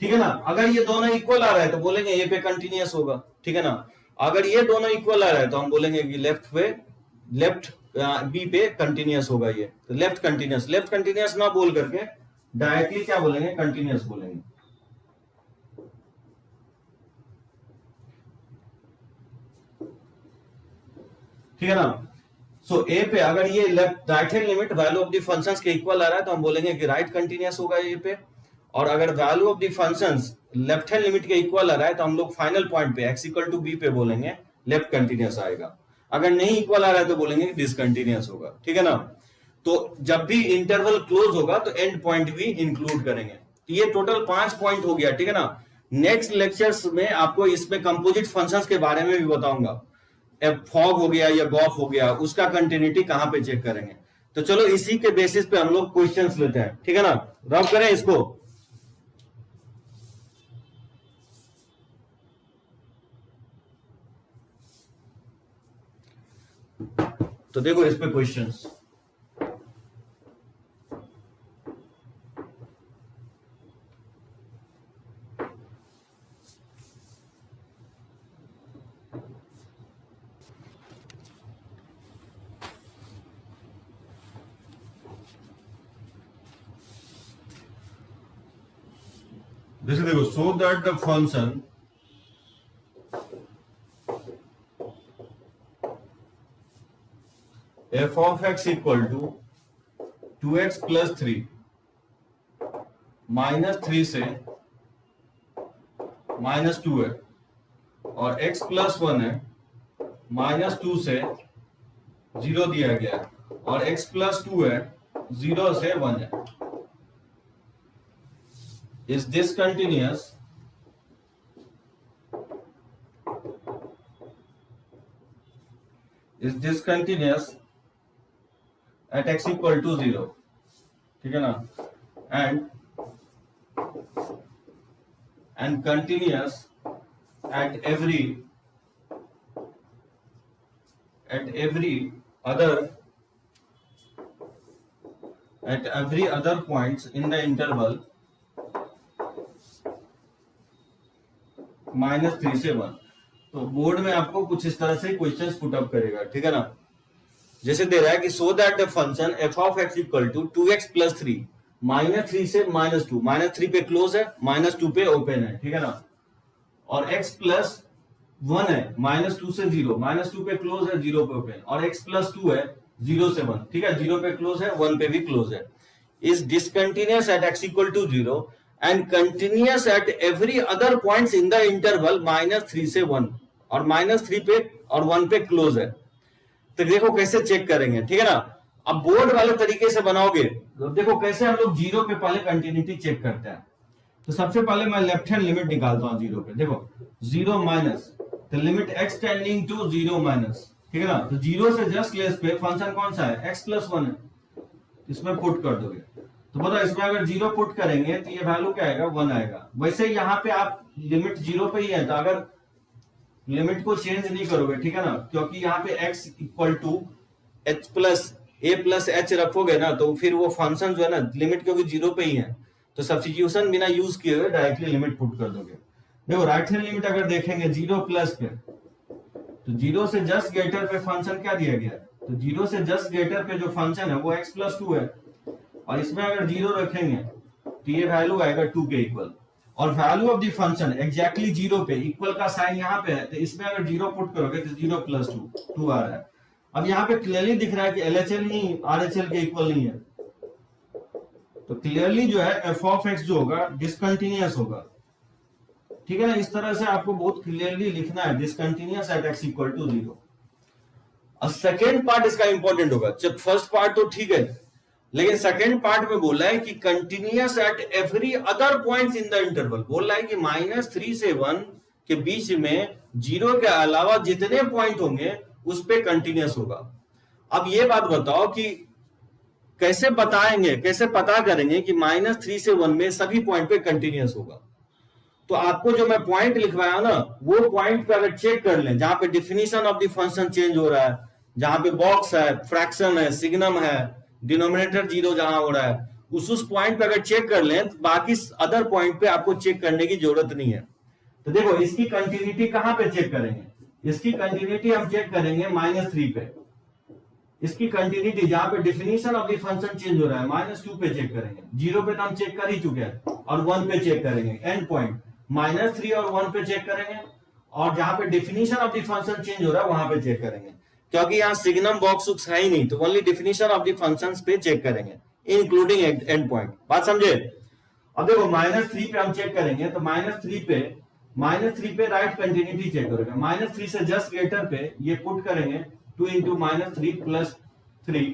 ठीक है ना? अगर ये दोनों इक्वल आ रहा है तो बोलेंगे ए पे कंटिन्यूअस होगा। ठीक है ना? अगर ये दोनों इक्वल आ रहा है तो हम बोलेंगे कि लेफ्ट बी पे कंटिन्यूअस होगा ये। तो लेफ्ट कंटिन्यूअस ना बोल करके डायरेक्टली क्या बोलेंगे, कंटिन्यूअस बोलेंगे। ठीक है ना? सो ए पे अगर ये left right hand limit value of the functions के इक्वल आ रहा है तो हम बोलेंगे कि राइट कंटिन्यूअस होगा ए पे। और अगर value of the functions left hand limit के इक्वल आ रहा है तो हम लोग फाइनल पॉइंट पे x इक्वल टू बी पे बोलेंगे लेफ्ट कंटिन्यूअस आएगा। अगर नहीं इक्वल आ रहा है तो बोलेंगे डिसकंटिन्यूअस होगा। ठीक है ना? तो जब भी इंटरवल क्लोज होगा तो एंड पॉइंट भी इंक्लूड करेंगे। तो ये टोटल 5 पॉइंट हो गया। ठीक है ना? नेक्स्ट लेक्चर्स में आपको इसमें कंपोजिट फंक्शंस के बारे में भी बताऊंगा। फॉग हो गया या गॉफ हो गया, उसका कंटिन्यूटी कहां पे चेक करेंगे। तो चलो इसी के बेसिस पे हम लोग क्वेश्चंस लेते हैं। ठीक है ना? रब करें इसको। तो देखो इस पे क्वेश्चंस। जैसे देखो, so that the function f of x equal to 2x plus 3 -3 से -2 है, और x प्लस 1 है -2 से 0 दिया गया है, और x प्लस 2 है 0 से 1 है। Is this continuous? Is this continuous at x equal to 0? ठीक है ना? And continuous at every other points in the interval -3 से 1। तो बोर्ड में आपको कुछ इस तरह से क्वेश्चन पुट अप करेगा, ठीक है ना। जैसे दे रहा है कि so that the function f of x equal to 2x plus 3 -3 से -2, -3 पे क्लोज है, -2 पे ओपन है, ठीक है ना। और x प्लस 1 है, -2 से 0, -2 पे क्लोज है, 0 पे ओपन, और x प्लस 2 है 0 से 1, ठीक है, 0 पे क्लोज है, 1 पे भी क्लोज है। Is discontinuous at x equal to 0 and continuous at every other points in the interval -3 से 1, और -3 पे और 1 पे क्लोज है। तो देखो कैसे चेक करेंगे, ठीक है ना। अब बोर्ड वाले तरीके से बनाओगे तो देखो कैसे हम लोग 0 पे पहले कंटिन्यूटी चेक करते हैं। तो सबसे पहले मैं लेफ्ट हैंड लिमिट निकालता हूं 0 पे। देखो 0 माइनस, तो limit x tending to 0 minus, ठीक है ना। तो 0 से जस्ट लेस पे फंक्शन कौन सा है, x प्लस 1 है, इसमें पुट कर दोगे। तो पता इसमें अगर 0 पुट करेंगे तो ये वैल्यू क्या आएगा, 1 आएगा। वैसे यहाँ पे आप लिमिट 0 पे ही है, तो अगर लिमिट को चेंज नहीं करोगे, ठीक है ना, क्योंकि यहाँ पे x equal to h plus a plus h रखोगे ना, तो फिर वो फंक्शन जो है ना, लिमिट क्योंकि 0 पे ही है, तो सब्स्टिट्यूशन बिना यूज किए हुए डायरेक्टली लिमिट पुट कर दोगे। देखो राइट हैंड लिमिट अगर देखेंगे 0 प्लस पे, तो 0 से जस्ट ग्रेटर पे फंक्शन क्या दिया गया, तो 0 से जस्ट ग्रेटर पे जो फंक्शन है वो x प्लस 2 है, और इसमें अगर 0 रखेंगे तो ये वैल्यू आएगा 2 के इक्वल। और value of the function exactly 0 पे, इक्वल का साइन यहाँ पे है, तो इसमें अगर 0 पुट करोगे तो 0 प्लस 2 आ रहा है। अब यहाँ पे क्लियरली दिख रहा है कि LHL ही RHL के इक्वल नहीं है, तो क्लियरली जो है f ऑफ x जो होगा डिसकंटिन्यूअस होगा, ठीक है ना। इस तरह से आपको बहुत क्लियरली लिखना है, discontinuous at x equal to 0। और सेकेंड पार्ट इसका इंपॉर्टेंट होगा। जब फर्स्ट पार्ट तो ठीक है, लेकिन सेकेंड पार्ट में बोला है कि continuous at every other points in the interval. बोल रहा है कि -3 से 1 के बीच में 0 के अलावा जितने पॉइंट होंगे उस पे कंटिन्यूअस होगा। अब ये बात बताओ कि कैसे बताएंगे, कैसे पता करेंगे कि -3 से 1 में सभी पॉइंट पे कंटिन्यूअस होगा। तो आपको जो मैं पॉइंट लिखवाया ना, वो पॉइंट पे अगर चेक कर लें जहां पे definition of the function change हो रहा है, जहां पे बॉक्स है, फ्रैक्शन है, सिग्नम है, डिनोमिनेटर 0 जहां हो रहा है, उस पॉइंट पे अगर चेक कर लें तो बाकी अदर पॉइंट पे आपको चेक करने की जरूरत नहीं है। तो देखो इसकी कंटिन्यूटी कहां पे चेक करेंगे, इसकी कंटिन्यूटी हम चेक करेंगे -3 पे। इसकी कंटिन्यूटी जहां पे definition of the function change हो रहा है -2 पे चेक करेंगे। 0 पे तो हम चेक कर ही चुके हैं, और 1 पे चेक करेंगे। एंड पॉइंट -3 और 1 पे चेक करेंगे, और जहां पे definition of the function change हो रहा है वहां पे चेक करेंगे, क्योंकि यहाँ सिग्नम बॉक्स है ही नहीं, तो only definition of the functions पे चेक करेंगे इंक्लूडिंग एंड पॉइंट। बात समझे। अब देखो -3 पे हम चेक करेंगे, तो -3 पे राइट कंटिन्यूटी चेक करोगे। -3 से जस्ट ग्रेटर पे ये पुट करेंगे 2 इंटू -3 प्लस 3,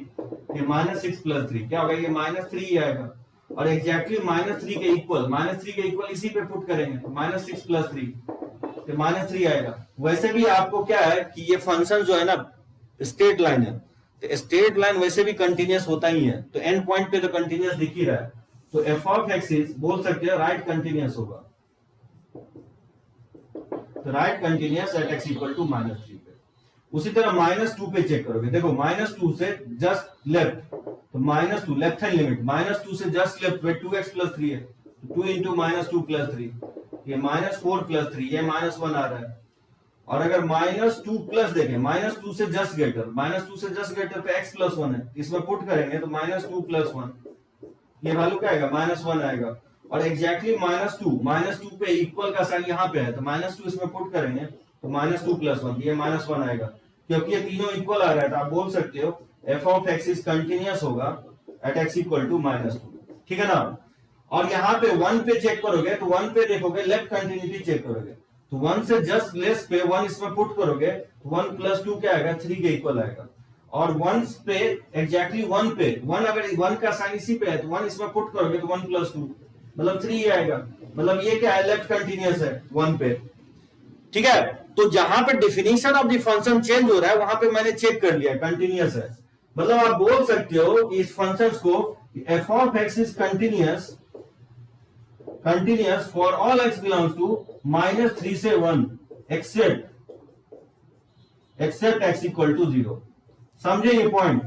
ये -6 प्लस 3 क्या होगा, ये -3 ही आएगा। और एग्जैक्टली -3 के इक्वल इसी पे पुट करेंगे, तो -6 प्लस 3, तो -3 आएगा। वैसे भी आपको क्या है कि ये फंक्शन जो है ना स्ट्रेट लाइन है, तो स्ट्रेट लाइन वैसे भी कंटिन्यूअस होता ही है, तो एंड पॉइंट पे तो कंटिन्यूअस दिख ही रहा है। तो f ऑफ x इज बोल सकते हैं राइट कंटिन्यूअस होगा। तो right continuous at x equal to -3 पे। उसी तरह -2 पे चेक करोगे। देखो -2 से जस्ट लेफ्ट, तो -2 लेफ्ट हैंड लिमिट, -2 से जस्ट लेफ्ट पे 2x प्लस 3 है, 2 इंटू -2 प्लस 3, ये -4 प्लस 3, ये -1 आ रहा है। और अगर -2 प्लस देखें, -2 से जस्ट ग्रेटर पे x प्लस 1 है, इसमें पुट करेंगे तो -2 प्लस 1, ये वैल्यू क्या आएगा, -1 आएगा। और एग्जैक्टली -2 पे इक्वल का साइन यहाँ पे है, तो -2 इसमें पुट करेंगे तो -2 प्लस 1, ये -1 आएगा। क्योंकि ये तीनों इक्वल आ रहा है, तो आप बोल सकते हो f of x is continuous होगा एट x इक्वल टू -2, ठीक है ना। और यहाँ पे 1 पे चेक करोगे, तो 1 पे देखोगे लेफ्ट कंटिन्यूटी चेक करोगे, तो 1 से जस्ट लेस पे 1 इसमें पुट करोगे, तो 1 प्लस 2 क्या आएगा, 3 के इक्वल आएगा। और 1 पे एग्जैक्टली 1 पे 1 अगर 1 का साइन इसी पे है, तो 1 इसमें पुट करोगे तो 1 प्लस 2 मतलब 3 आएगा। मतलब ये क्या है, लेफ्ट कंटिन्यूअस है 1 पे, ठीक है। तो जहां पे definition of the function change हो रहा है वहां पे मैंने चेक कर लिया कंटिन्यूअस है। मतलब आप बोल सकते हो कि इस फंक्शन को f of x is continuous for all x belongs to -3 से 1 एक्सेप्ट x इक्वल टू 0। समझे ये पॉइंट।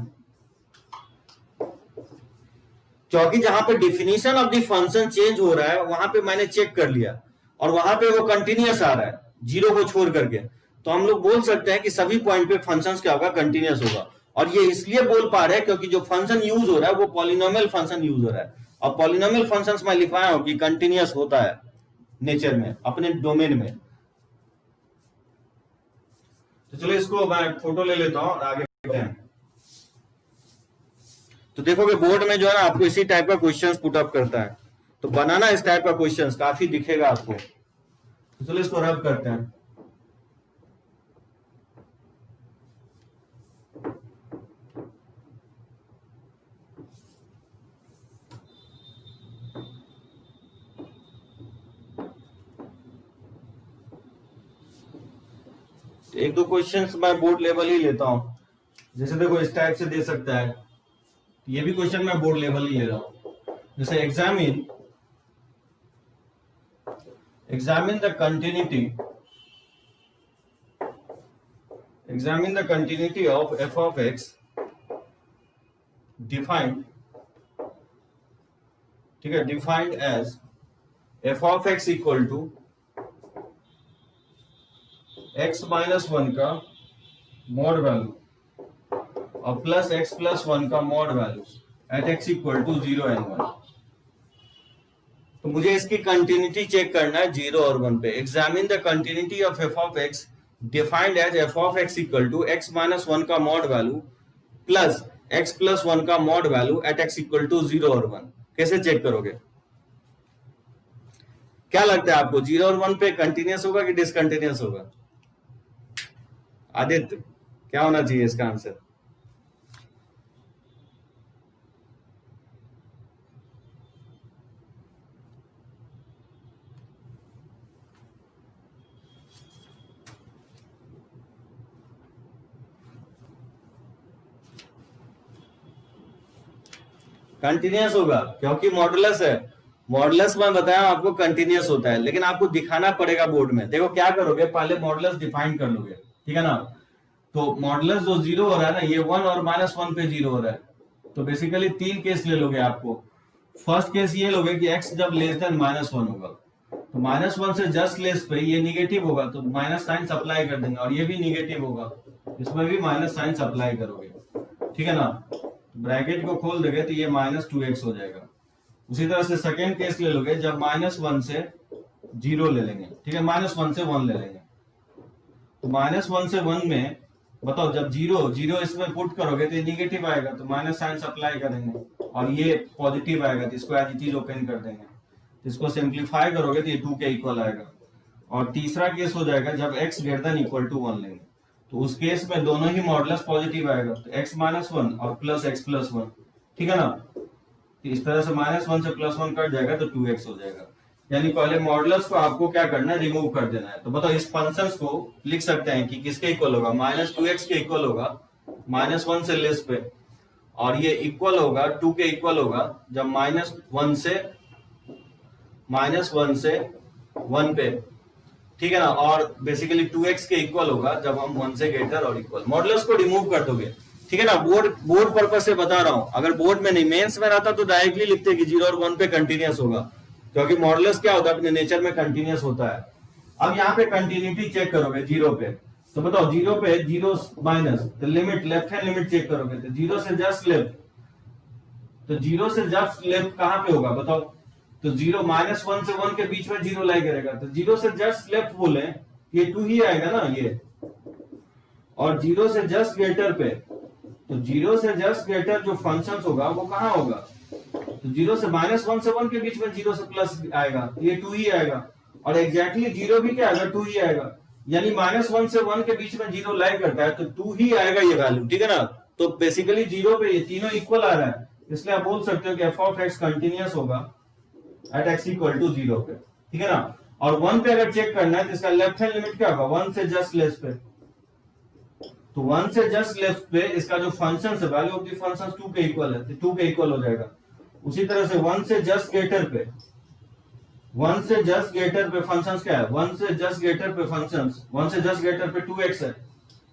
क्योंकि जहां पे definition of the function change हो रहा है वहां पे मैंने चेक कर लिया, और वहां पे वो कंटिन्यूअस आ रहा है जीरो को छोड़ करके, तो हम लोग बोल सकते हैं कि सभी पॉइंट पे फंक्शंस क्या होगा, कंटिन्यूअस होगा। और ये इसलिए बोल पा रहे हैं क्योंकि जो फंक्शन यूज हो रहा है वो पॉलिनोमियल फंक्शन यूज हो रहा है, और पॉलिनोमियल फंक्शंस मैं लिखवाया हूं कि कंटिन्यूअस होता है नेचर में, अपने डोमेन में। तो चलो इसको मैं फोटो ले लेता हूं और आगे बढ़ते हैं। तो देखोगे बोर्ड में जो है ना आपको इसी टाइप का क्वेश्चंस पुट अप करता है, तो बनाना इस टाइप का क्वेश्चंस काफी दिखेगा आपको। तो चलो इसको रब करते हैं। एक दो क्वेश्चंस मैं बोर्ड लेवल ही लेता हूं, जैसे देखो इस टाइप से दे सकता है, ये भी क्वेश्चन मैं बोर्ड लेवल ही ले रहा हूं। जैसे examine the continuity of f of x defined, ठीक है, defined as f of x equal to x minus 1 का मॉड वैल्यू और प्लस x प्लस 1 का mod value at x equal to 0 and 1। तो मुझे इसकी कंटिन्यूटी चेक करना है 0 और 1 पे। Examine the continuity of f of x defined as f of x equal to x minus 1 का mod value plus x plus 1 का mod value at x equal to 0 और 1। कैसे चेक करोगे? क्या लगता है आपको, 0 और 1 पे कंटिन्यूअस होगा कि डिसकंटिन्यूअस होगा? आदित्य, क्या होना चाहिए इसका आंसर? कंटिन्यूअस होगा क्योंकि मॉडुलस है। मॉडुलस मैं बताया आपको कंटिन्यूअस होता है, लेकिन आपको दिखाना पड़ेगा बोर्ड में। देखो क्या करोगे, पहले मॉडुलस डिफाइन कर लोगे, ठीक है ना। तो मॉडुलस जो 0 हो रहा है ना, ये 1 और -1 पे 0 हो रहा है। तो बेसिकली 3 केस ले लोगे आपको। फर्स्ट केस ये लोगे कि x जब लेस देन -1 होगा, तो -1 से जस्ट लेस पे ये निगेटिव होगा, तो माइनस साइन अप्लाई कर देंगे, और ये भी निगेटिव होगा, इसमें भी माइनस साइन अप्लाई करोगे, ठीक है ना। ब्रैकेट को खोल दोगे तो ये -2x हो जाएगा। उसी तरह से सेकेंड केस ले लोगे जब -1 से 0 ले लेंगे, ठीक है, -1 से 1 ले लेंगे। तो -1 से 1 में बताओ, जब 0 इसमें पुट करोगे तो ये निगेटिव आएगा, तो माइनस साइन अप्लाई करेंगे, और ये पॉजिटिव आएगा, तो इसको एज इट इज ओपन कर देंगे। इसको सिंप्लीफाई करोगे तो ये 2 के इक्वल आएगा। और तीसरा केस हो जाएगा जब x greater than equal to 1 लेंगे, तो उस केस में दोनों ही मॉडुलस पॉजिटिव आएगा, तो x माइनस 1 और प्लस x प्लस 1, ठीक है ना। तो इस तरह से -1 से +1 कट जाएगा तो 2x हो जाएगा। यानी पहले मॉडुलस को आपको क्या करना है, रिमूव कर देना है। तो बताओ इस फंक्शंस को लिख सकते हैं कि किसके इक्वल होगा, -2x के इक्वल होगा -1 से लेस पे, और ये इक्वल होगा 2 के इक्वल होगा जब -1 से 1 पे, ठीक है ना। और बेसिकली 2x के इक्वल होगा जब हम 1 से ग्रेटर और इक्वल। मॉडुलस को रिमूव कर दोगे, ठीक है ना। बोर्ड पर्पस से बता रहा हूं, अगर बोर्ड में नहीं मेंस में रहता तो डायरेक्टली लिखते कि 0 और 1 पे कंटिन्यूअस होगा, क्योंकि मॉडुलस क्या होता है, अपने नेचर में कंटिन्यूअस होता है। अब यहाँ पे कंटिन्यूटी चेक करोगे 0 पे, तो बताओ 0 पे 0 माइनस, तो limit left hand limit check करोगे तो 0 से जस्ट लेफ्ट, तो 0 से जस्ट लेफ्ट कहां पे होगा बताओ। तो 0 -1 से 1 के बीच में 0 लाई करेगा, तो 0 से जस्ट लेफ्ट बोले ये 2 ही आएगा ना ये। और 0 से जस्ट ग्रेटर पे, तो 0 से जस्ट ग्रेटर जो फंक्शन होगा वो कहां होगा, तो 0 से -1 से 1 के बीच में 0 से प्लस आएगा, ये 2 ही आएगा। और एग्जैक्टली 0 भी क्या आएगा, 2 ही आएगा। यानी -1 से 1 के बीच में 0 लाई करता है तो 2 ही आएगा ये वैल्यू, ठीक है ना। तो बेसिकली 0 पे ये तीनों इक्वल आ रहा है, इसलिए आप बोल सकते हो कि f of x कंटिन्यूअस होगा एट x इक्वल टू 0 पे, ठीक है ना। और 1 पे अगर चेक करना है तो इसका लेफ्ट हैंड लिमिट क्या होगा, 1 से जस्ट लेस पे, तो 1 से जस्ट लेफ्ट पे इसका जो फंक्शन है वैल्यू ऑफ द फंक्शन 2 के इक्वल है, तो 2 के इक्वल हो जाएगा। उसी तरह से 1 से जस्ट ग्रेटर पे, 1 से जस्ट ग्रेटर पे फंक्शंस क्या है, 1 से जस्ट ग्रेटर पे फंक्शंस, 1 से जस्ट ग्रेटर पे 2x है,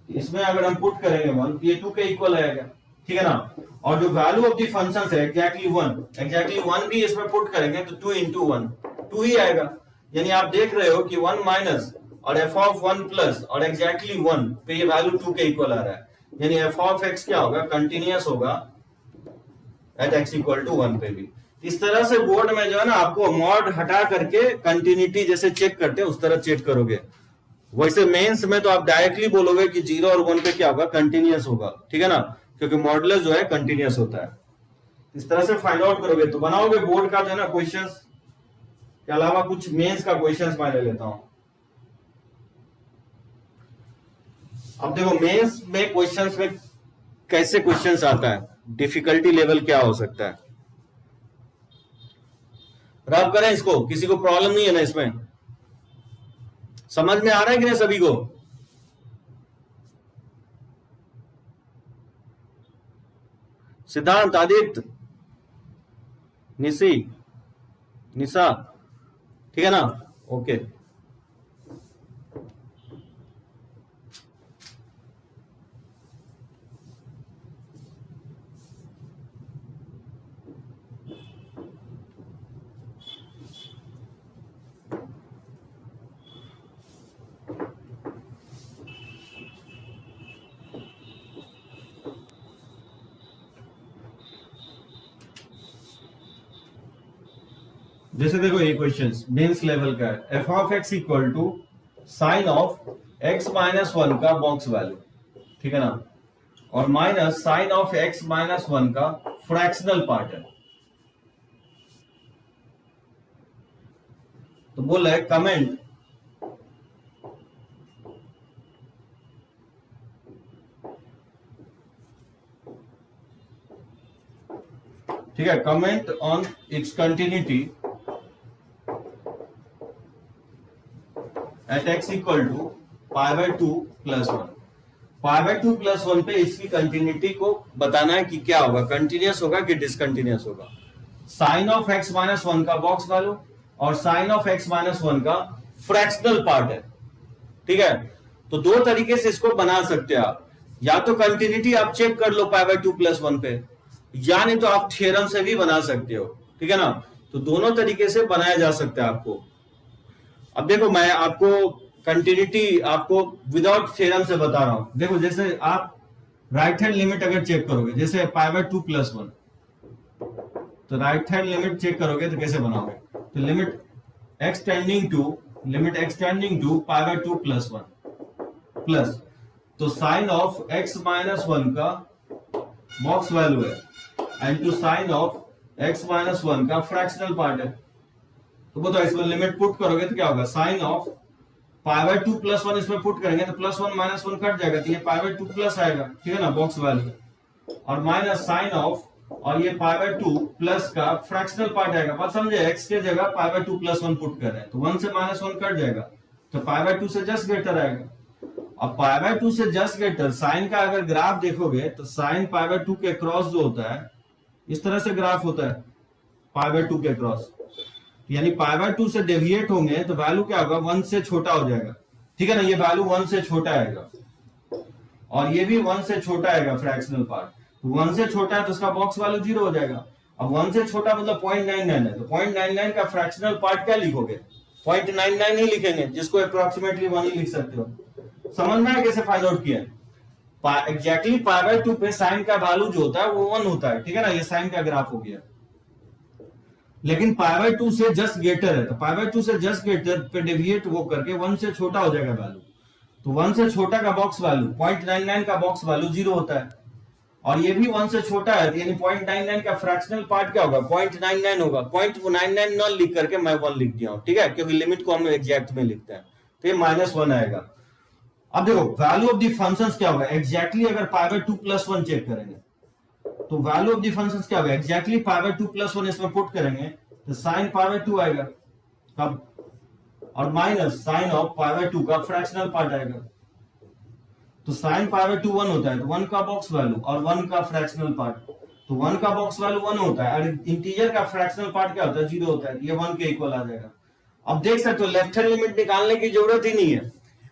इसमें अगर हम पुट करेंगे 1 तो ये 2 के इक्वल आएगा, ठीक है ना। और जो वैल्यू ऑफ द फंक्शंस है एग्जैक्टली 1 भी इसमें पुट करेंगे तो 2 into 1 2 ही आएगा। यानी आप देख रहे हो कि 1 माइनस और एफ ऑफ 1 प्लस और एग्जैक्टली 1 पे ये वैल्यू 2 के इक्वल आ रहा है, यानी एफ ऑफ एक्स क्या होगा, कंटिन्यूअस होगा एट एक्स इक्वल टू 1 पे भी। इस तरह से बोर्ड में जो है ना आपको मॉड हटा करके कंटिन्यूटी जैसे चेक करते हैं उस तरह चेक करोगे। वैसे मेंस में तो आप डायरेक्टली बोलोगे कि 0 और 1 पे क्या होगा, कंटिन्यूअस होगा, ठीक है ना, क्योंकि मॉडुलस जो है कंटिन्यूअस होता है। इस तरह से फाइंड आउट करोगे तो बनाओगे बोर्ड का जो है ना क्वेश्चंस के अलावा कुछ मेंस का क्वेश्चंस मैं ले लेता हूं। अब देखो मेंस में क्वेश्चंस में कैसे क्वेश्चंस आता है, डिफिकल्टी लेवल क्या हो सकता है। रब करें इसको, किसी को प्रॉब्लम नहीं है ना इसमें, समझ में आ रहा है कि नहीं सभी को? सिद्धांत, आदित्य, निशी, निशा, ठीक है ना, ओके। जैसे देखो ये क्वेश्चन मेंस लेवल का है, f of x equal to sine of x minus 1 का बॉक्स वैल्यू, ठीक है ना, और minus sine of x minus 1 का फ्रैक्शनल पार्ट है। तो बोल रहा है कमेंट ठीक है, comment on its continuity at x equal to pi by 2 plus 1। Pi by 2 plus 1 पे इसकी कंटिन्यूटी को बताना है कि क्या होगा, कंटिन्यूअस होगा कि डिसकंटिन्यूअस होगा। साइन ऑफ एक्स माइनस 1 का बॉक्स वैल्यू और साइन ऑफ एक्स माइनस 1 का फ्रैक्शनल पार्ट है, ठीक है। तो दो तरीके से इसको बना सकते हैं आप, या तो कंटिन्यूटी आप चेक कर लो पाई बाय 2 प्लस 1 पे, या नहीं तो आप थ्योरम से भी बना सकते हो, ठीक है ना। तो दोनों तरीके से बनाया जा सकता है आपको। अब देखो मैं आपको कंटिन्यूटी आपको विदाउट थ्योरम से बता रहा हूं। देखो जैसे आप राइट हैंड लिमिट अगर चेक करोगे, जैसे पाई बाय 2 प्लस 1, तो राइट हैंड लिमिट चेक करोगे तो कैसे बनाओगे, तो limit x tending to pi by 2 plus 1 plus, तो साइन ऑफ एक्स माइनस 1 का बॉक्स वैल्यू है and to sine of x minus 1 का फ्रैक्शनल पार्ट है। तो बताओ इसमें लिमिट पुट करोगे तो क्या होगा, sine of pi by 2 plus 1 इसमें पुट करेंगे तो प्लस 1 माइनस 1 कट जाएगा, तो ये पाई बाय 2 प्लस आएगा, ठीक है ना, बॉक्स वैल्यू, और माइनस साइन ऑफ और ये पाई बाय 2 प्लस का फ्रैक्शनल पार्ट आएगा। बात समझे, एक्स के जगह पाई बाय 2 प्लस 1 पुट कर रहे हैं तो 1 से माइनस 1 कट जाएगा, तो पाई बाय 2 से जस्ट ग्रेटर आएगा। अब पाई बाय 2 से जस्ट ग्रेटर साइन का अगर ग्राफ देखोगे तो साइन पाई बाय 2 के क्रॉस जो होता है इस तरह से ग्राफ होता है पाई बाय 2 के क्रॉस, यानी पाई बाय 2 से डेविएट होंगे तो वैल्यू क्या होगा, 1 से छोटा हो जाएगा, ठीक है ना, ये वैल्यू 1 से छोटा आएगा और ये भी 1 से छोटा आएगा फ्रैक्शनल पार्ट, तो 1 से छोटा है तो उसका बॉक्स वैल्यू 0 हो जाएगा। अब 1 से छोटा मतलब 0.99 है, तो 0.99 का फ्रैक्शनल पार्ट क्या लिखोगे, 0.99 ही लिखेंगे, जिसको अप्रोक्सीमेटली 1 ही लिख सकते हो। समझ में आया कैसे फाइंड आउट किया, एग्जैक्टली पाई बाय 2 पे साइन का वैल्यू जो होता है वो 1 होता है, ठीक है ना, ये साइन का ग्राफ हो गया। लेकिन पाई बाय 2 से जस्ट ग्रेटर है, तो पाई बाय 2 से जस्ट ग्रेटर पे डेविएट वो करके 1 से छोटा हो जाएगा वैल्यू, तो 1 से छोटा का बॉक्स वैल्यू 0.99 का बॉक्स वैल्यू 0 होता है, और ये भी 1 से छोटा है, यानी 0.99 का फ्रैक्शनल पार्ट क्या होगा, 0.99 होगा। 0.99 न लिख करके मैं 1 लिख दिया हूं, ठीक है, क्योंकि लिमिट को हम एग्जैक्ट में लिखते हैं, तो ये -1 आएगा। अब देखो वैल्यू ऑफ द फंक्शंस क्या होगा, एग्जैक्टली अगर पाई बाय 2 प्लस 1 चेक करेंगे तो वैल्यू ऑफ द फंक्शंस क्या होगा, एग्जैक्टली पाई बाय 2 प्लस 1 इसमें पुट करेंगे तो साइन पाई बाय 2 आएगा कब, और minus sine of pi by 2 का फ्रैक्शनल पार्ट आएगा, तो साइन पाई बाय 2 1 होता है, तो 1 का बॉक्स वैल्यू और 1 का फ्रैक्शनल पार्ट, तो 1 का बॉक्स वैल्यू 1 होता है और इंटीजर का फ्रैक्शनल पार्ट क्या होता है, 0 होता है, ये 1 के इक्वल आ जाएगा। अब देख सकते हो लेफ्ट हैंड लिमिट निकालने की जरूरत ही नहीं है,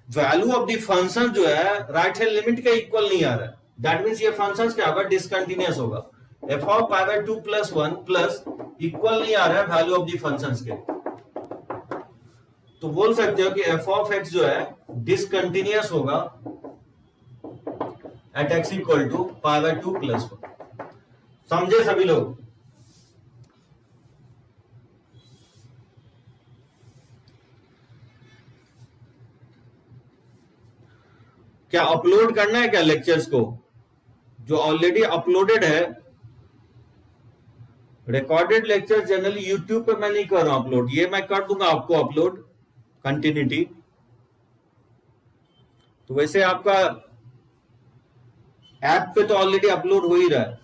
वैल्यू ऑफ द फंक्शन जो है राइट हैंड लिमिट के इक्वल नहीं आ रहा है, दैट मींस ये फंक्शन क्या होगा, डिसकंटिन्यूअस होगा। F of pi by 2 plus 1 plus equal नहीं आ रहा है वैल्यू ऑफ द फंक्शंस के। तो बोल सकते हो कि एफ ऑफ एक्स जो है डिसकंटिन्यूअस होगा at x equal to pi by 2 plus 1। समझे सभी लोग? क्या अपलोड करना है क्या लेक्चर्स को? जो ऑलरेडी अपलोडेड है, रिकॉर्डेड लेक्चर जनरली यूट्यूब पे मैं नहीं कर रहा हूं अपलोड, ये मैं कर दूंगा आपको अपलोड कंटिन्यूटी। तो वैसे आपका ऐप पे तो ऑलरेडी अपलोड हो ही रहा है,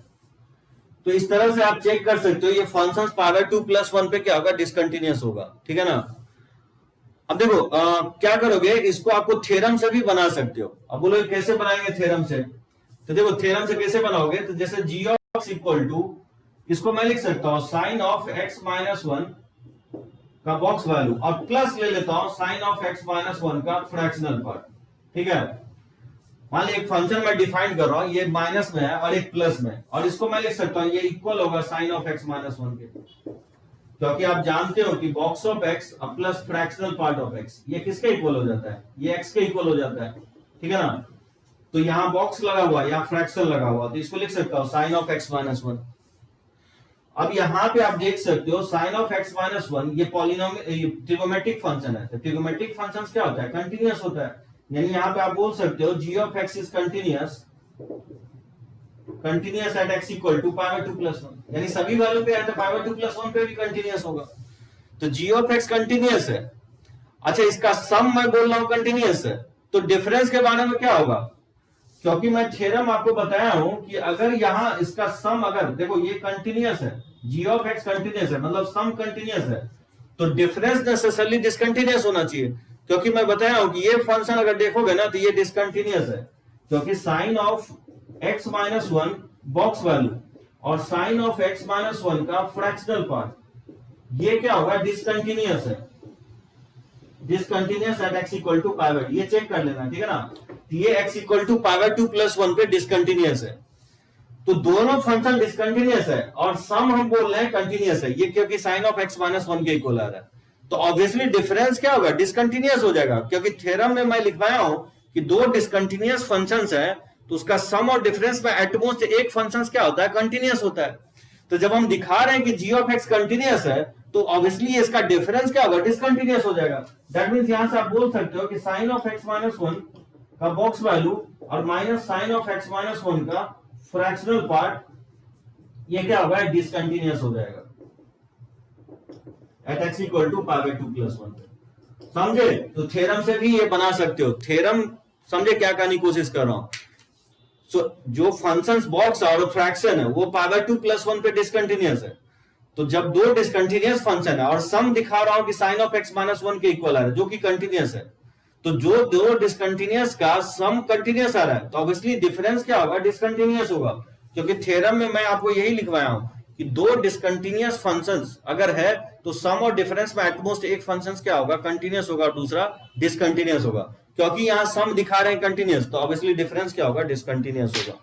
तो इस तरह से आप चेक कर सकते हो ये फंक्शंस पावर 2 प्लस 1 पे क्या होगा, डिसकंटिन्यूअस होगा। ठीक है ना? अब देखो क्या करोगे, इसको आपको थ्योरम से भी बना सकते हो। अब बोलो कैसे बनाएंगे थ्योरम से? तो देखो थ्योरम से कैसे बनाओगे, तो जैसे g of x equal to, इसको मैं लिख सकता हूं साइन ऑफ x माइनस 1 का बॉक्स वैल्यू और प्लस ले लेता हूं साइन ऑफ x माइनस 1 का फ्रैक्शनल पार्ट। ठीक है? मान लीजिए एक फंक्शन मैं डिफाइन कर रहा हूं, ये माइनस में है और एक प्लस में, और इसको मैं लिख सकता हूं ये इक्वल होगा साइन ऑफ x माइनस 1 के, क्योंकि आप जानते हो कि box of x plus fractional part of x ये किसके इक्वल हो जाता है, ये x के इक्वल हो जाता है। ठीक है ना? तो यहां बॉक्स लगा हुआ है, यहां फ्रैक्शन लगा हुआ, तो इसको लिख सकता हूं साइन ऑफ x माइनस 1। अब यहां पे आप देख सकते हो साइन ऑफ x माइनस 1 ये पॉलिनोमियल ट्रिगोमेट्रिक फंक्शन है। तो ट्रिगोमेट्रिक फंक्शंस क्या होता है, कंटीन्यूअस होता है। यानी यहां पे आप बोल सकते हो g of x is continuous at x equal to pi by 2 plus 1, यानी सभी वैल्यू पे है तो पाई बाय 2 प्लस 1 पे भी कंटीन्यूअस होगा। तो g ऑफ x कंटीन्यूअस है। अच्छा, इसका सम मैं बोल रहा हूं कंटीन्यूअस है, तो डिफरेंस के बारे में क्या होगा? क्योंकि मैं थ्योरम आपको बताया हूं कि अगर यहां इसका सम, अगर देखो ये कंटीन्यूअस है, g ऑफ x कंटीन्यूअस है, मतलब सम कंटीन्यूअस है, तो डिफरेंस नेसेसरली डिसकंटीन्यूअस होना चाहिए। क्योंकि मैं बताया हूं कि ये फंक्शन अगर देखोगे ना तो ये डिसकंटीन्यूअस है, क्योंकि sine of x minus 1 box value और साइन ऑफ x माइनस 1 का फ्रैक्शनल पार्ट ये क्या होगा, डिसकंटीन्यूअस है। Discontinuous at x equal to pi by, ये चेक कर लेना। ठीक है ना? ये x equal to pi by 2 plus 1 पे डिसकंटीन्यूअस है। तो दोनों फंक्शन डिसकंटीन्यूअस है और सम हम बोल रहे हैं कंटीन्यूअस है, ये क्योंकि साइन ऑफ x माइनस 1 के इक्वल आ रहा है। तो ऑब्वियसली डिफरेंस क्या होगा, डिसकंटीन्यूअस हो जाएगा, क्योंकि थ्योरम में मैं लिखवाया हूं कि दो डिसकंटीन्यूअस फंक्शंस है तो उसका सम और डिफरेंस में एटमोस्ट एक फंक्शन क्या होता है, कंटीन्यूअस होता है। तो जब हम दिखा रहे हैं कि g ऑफ x कंटीन्यूअस है तो ऑब्वियसली इसका डिफरेंस क्या होगा, डिसकंटीन्यूअस हो जाएगा। दैट मींस यहां से आप बोल सकते हो कि साइन ऑफ x माइनस 1 का बॉक्स वैल्यू और minus sine of x minus 1 का फ्रैक्शनल पार्ट ये क्या होगा, डिसकंटीन्यूअस हो जाएगा at x equal to pi by 2 plus 1। समझे? तो थ्योरम से भी ये बना सकते हो। थ्योरम समझे क्या करने की कोशिश कर रहा हूं? जो फंक्शंस बॉक्स और फ्रैक्शन है वो पाई बाय 2 प्लस 1 पे डिसकंटीन्यूअस है। तो जब दो डिसकंटीन्यूअस फंक्शन है और सम दिखा रहा हूं कि साइन ऑफ x माइनस 1 के इक्वल आ रहा है जो कि कंटीन्यूअस है, तो जो दो डिसकंटीन्यूअस का सम कंटीन्यूअस आ रहा है तो ऑब्वियसली डिफरेंस क्या होगा, डिसकंटीन्यूअस होगा। क्योंकि थ्योरम में मैं आपको यही लिखवाया हूं कि दो डिसकंटीन्यूअस फंक्शंस अगर है तो सम और डिफरेंस में एटमोस्ट एक फंक्शन क्या होगा, कंटीन्यूअस होगा और दूसरा डिसकंटीन्यूअस होगा। क्योंकि यहां सम दिखा रहे हैं कंटीन्यूअस तो ऑब्वियसली डिफरेंस क्या होगा, डिसकंटीन्यूअस होगा।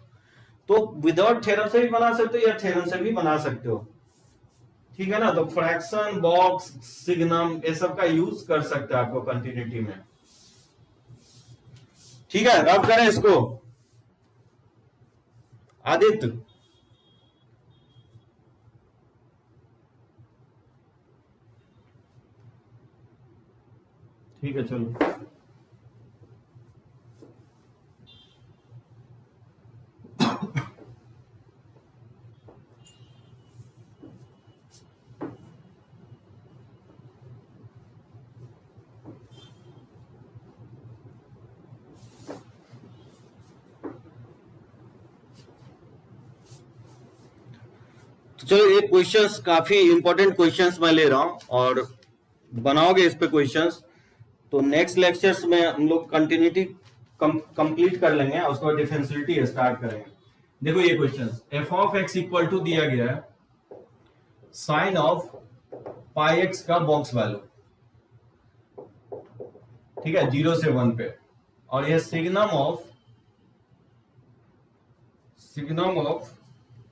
तो विदाउट थ्योरम से भी बना सकते हो या थ्योरम से भी बना सकते हो। ठीक है ना? तो फ्रैक्शन, बॉक्स, सिग्नम ये सब का यूज कर सकते हैं आपको कंटिन्यूटी में। ठीक है, रब करें इसको। आदित्य ठीक है, चलो। तो चलो ये क्वेश्चंस काफी इंपॉर्टेंट क्वेश्चंस मैं ले रहा हूं और बनाओगे इस पे क्वेश्चंस, तो नेक्स्ट लेक्चर्स में हम लोग कंटिन्यूटी कंप्लीट कर लेंगे और उसके बाद डिफरेंशियलिटी स्टार्ट करेंगे। देखो ये questions, f of x equal to दिया गया है साइन ऑफ पाई एक्स का बॉक्स वैल्यू, ठीक है, 0 से 1 पे, और यह सिग्नम ऑफ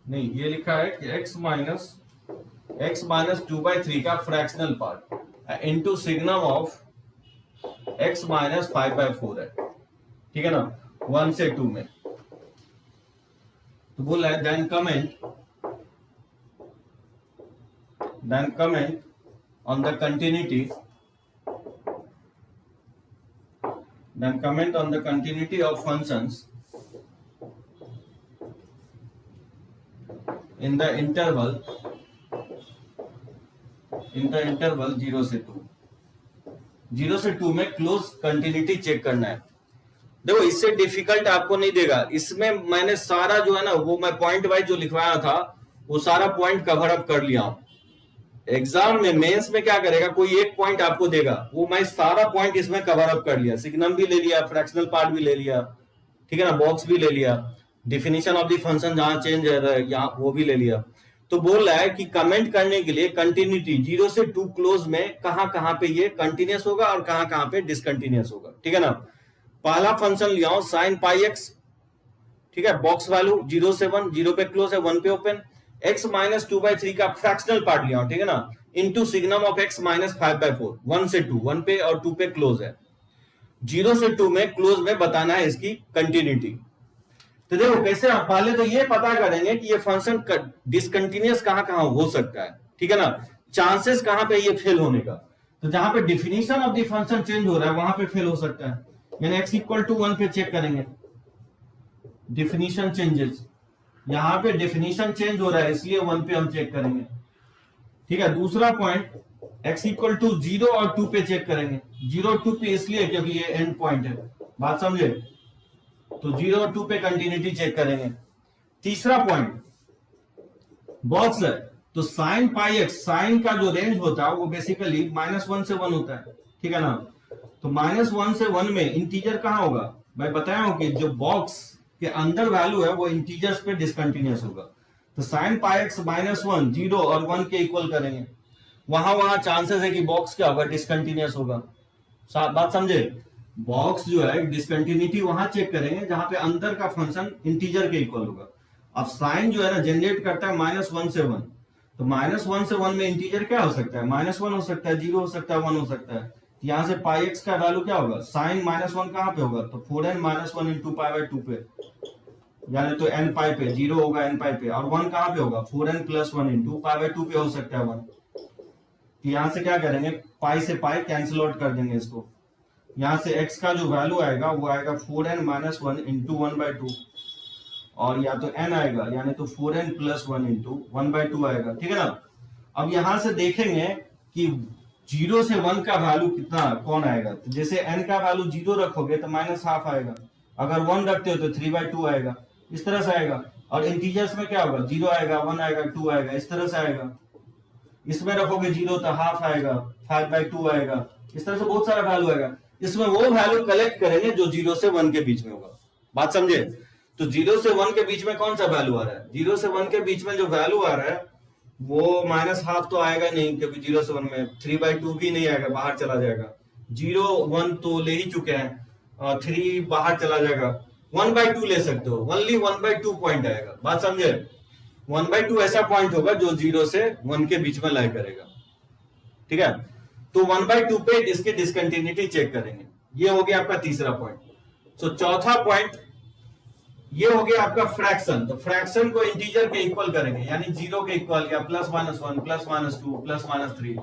नहीं, ये लिखा है कि x माइनस 2/3 का fractional part into signum of x minus 5/4 है, ठीक है ना, 1 से 2 में। तो बोला है then comment on the continuity of functions in the interval 0 से 2। 0 से 2 में क्लोज कंटिन्यूटी चेक करना है। देखो इससे डिफिकल्ट आपको नहीं देगा, इसमें मैंने सारा जो है ना वो मैं पॉइंट वाइज जो लिखवाया था वो सारा पॉइंट कवर अप कर लिया हूं। एग्जाम में मेंस में क्या करेगा, कोई एक पॉइंट आपको देगा, वो मैं सारा पॉइंट इसमें कवर अप कर लिया, सिग्नम भी ले लिया, फ्रैक्शनल पार्ट भी ले लिया, ठीक है ना, बॉक्स भी ले लिया, डिफिनीशन ऑफ द फंक्शन जहां चेंज है यहाँ वो भी ले लिया। तो बोल रहा है कि कमेंट करने के लिए कंटिन्यूटी 0 से 2 क्लोज में कहां पे ये कंटिन्यूस होगा और कहां पे डिसकंटिन्यूस होगा, ठीक है ना। पहला फंक्शन लिया हूं साइन पाई एक्स, ठीक है, बॉक्स वैल्यू 0 से 1, 0 पे क्लोज है 1 पे ओपन, x माइनस 2/3 का फ्रैक्शनल पार्ट लिया, ठीक है ना, into signum of x minus 5/4, 1 से 2, 1 पे और 2 पे क्लोज है। 0 से 2 में क्लोज में बताना है इसकी कंटिन्यूटी। तो देखो कैसे, आप पहले तो ये पता करेंगे कि ये फंक्शन डिसकंटिन्यूस कहां हो सकता है, ठीक है ना, चांसेस कहां पे ये फेल होने का। तो जहां पे definition of the function change हो रहा है वहां पे फेल हो सकता है, यानी x इक्वल टू 1 पे चेक करेंगे डिफिनीशन चेंजेस, यहां पे डेफिनेशन चेंज हो रहा है इसलिए 1 पे हम चेक करेंगे, ठीक है। दूसरा पॉइंट x इक्वल टू 0 और 2 पे चेक करेंगे, 0 और 2 पे इसलिए क्योंकि ये एंड पॉइंट है, बात समझे, तो 0 और 2 पे कंटिन्यूटी चेक करेंगे। तीसरा पॉइंट बॉक्स है, तो साइन पाई एक्स, साइन का जो रेंज होता है वो बेसिकली -1 से 1 होता है, ठीक है ना। तो -1 से 1 में इंटीजर कहां होगा, मैं बताया हूं कि जो बॉक्स के अंदर वैल्यू है वो इंटीजर्स पे डिसकंटिन्यूस होगा। तो साइन पाई एक्स -1 0 और 1 के इक्वल करेंगे, वहां चांसेस है कि बॉक्स क्या होगा, डिसकंटिन्यूस होगा। बात समझे, बॉक्स जो है डिसकंटिन्यूटी वहां चेक करेंगे जहां पे अंदर का फंक्शन इंटीजर के इक्वल होगा। अब साइन जो है ना जनरेट करता है -1 से 1, तो -1 से 1 में इंटीजर क्या हो सकता है, -1 हो सकता है, 0 हो सकता है, 1 हो सकता है। यहां से पाई एक्स का वैल्यू क्या होगा, साइन -1 कहां पे होगा, तो 4n - 1 इंटू π/2 पे, यानी तो n पाई पे, 0 होगा n पाई पे, और 1 कहां पे होगा 4n + 1 इंटू π/2 पे हो सकता है 1। तो यहां से क्या करेंगे, पाई से पाई कैंसिल आउट कर देंगे इसको, यहां से x का जो वैल्यू आएगा वो आएगा 4n - 1 इंटू 1/2, और या तो n आएगा यानी तो 4n + 1 इंटू 1/2 आएगा, ठीक है ना। अब यहां से देखेंगे कि 0 से 1 का वैल्यू कितना कौन आएगा, तो जैसे n का वैल्यू 0 रखोगे तो -½ आएगा, अगर 1 रखते हो तो 3/2 आएगा, इस तरह से आएगा। और इंटीजर्स में क्या होगा, 0 आएगा, 1 आएगा, 2 आएगा, इस तरह से आएगा। इसमें रखोगे 0 तो ½ आएगा, 5/2 आएगा, इस तरह से बहुत सारा वैल्यू आएगा। इसमें वो वैल्यू कलेक्ट करेंगे जो 0 से 1 के बीच में होगा, बात समझे। तो 0 से 1 के बीच में कौन सा वैल्यू आ रहा है, 0 से 1 के बीच में जो वैल्यू आ रहा है वो -½ तो आएगा नहीं, क्योंकि 0 से 1 में 3/2 भी नहीं आएगा, बाहर चला जाएगा। 0 1 तो ले ही चुके हैं, 3 बाहर चला जाएगा, 1/2 ले सकते हो, ओनली 1/2 पॉइंट आएगा, बात समझे। 1/2 ऐसा पॉइंट होगा जो 0 से 1 के बीच में लाई करेगा, ठीक है। तो 1/2 पे इसकी डिसकंटिन्यूटी चेक करेंगे, ये हो गया आपका तीसरा पॉइंट। तो चौथा पॉइंट ये हो गया आपका फ्रैक्शन, तो फ्रैक्शन को इंटीजर के इक्वल करेंगे, यानी 0 के इक्वल या +-1 +-2 +-3,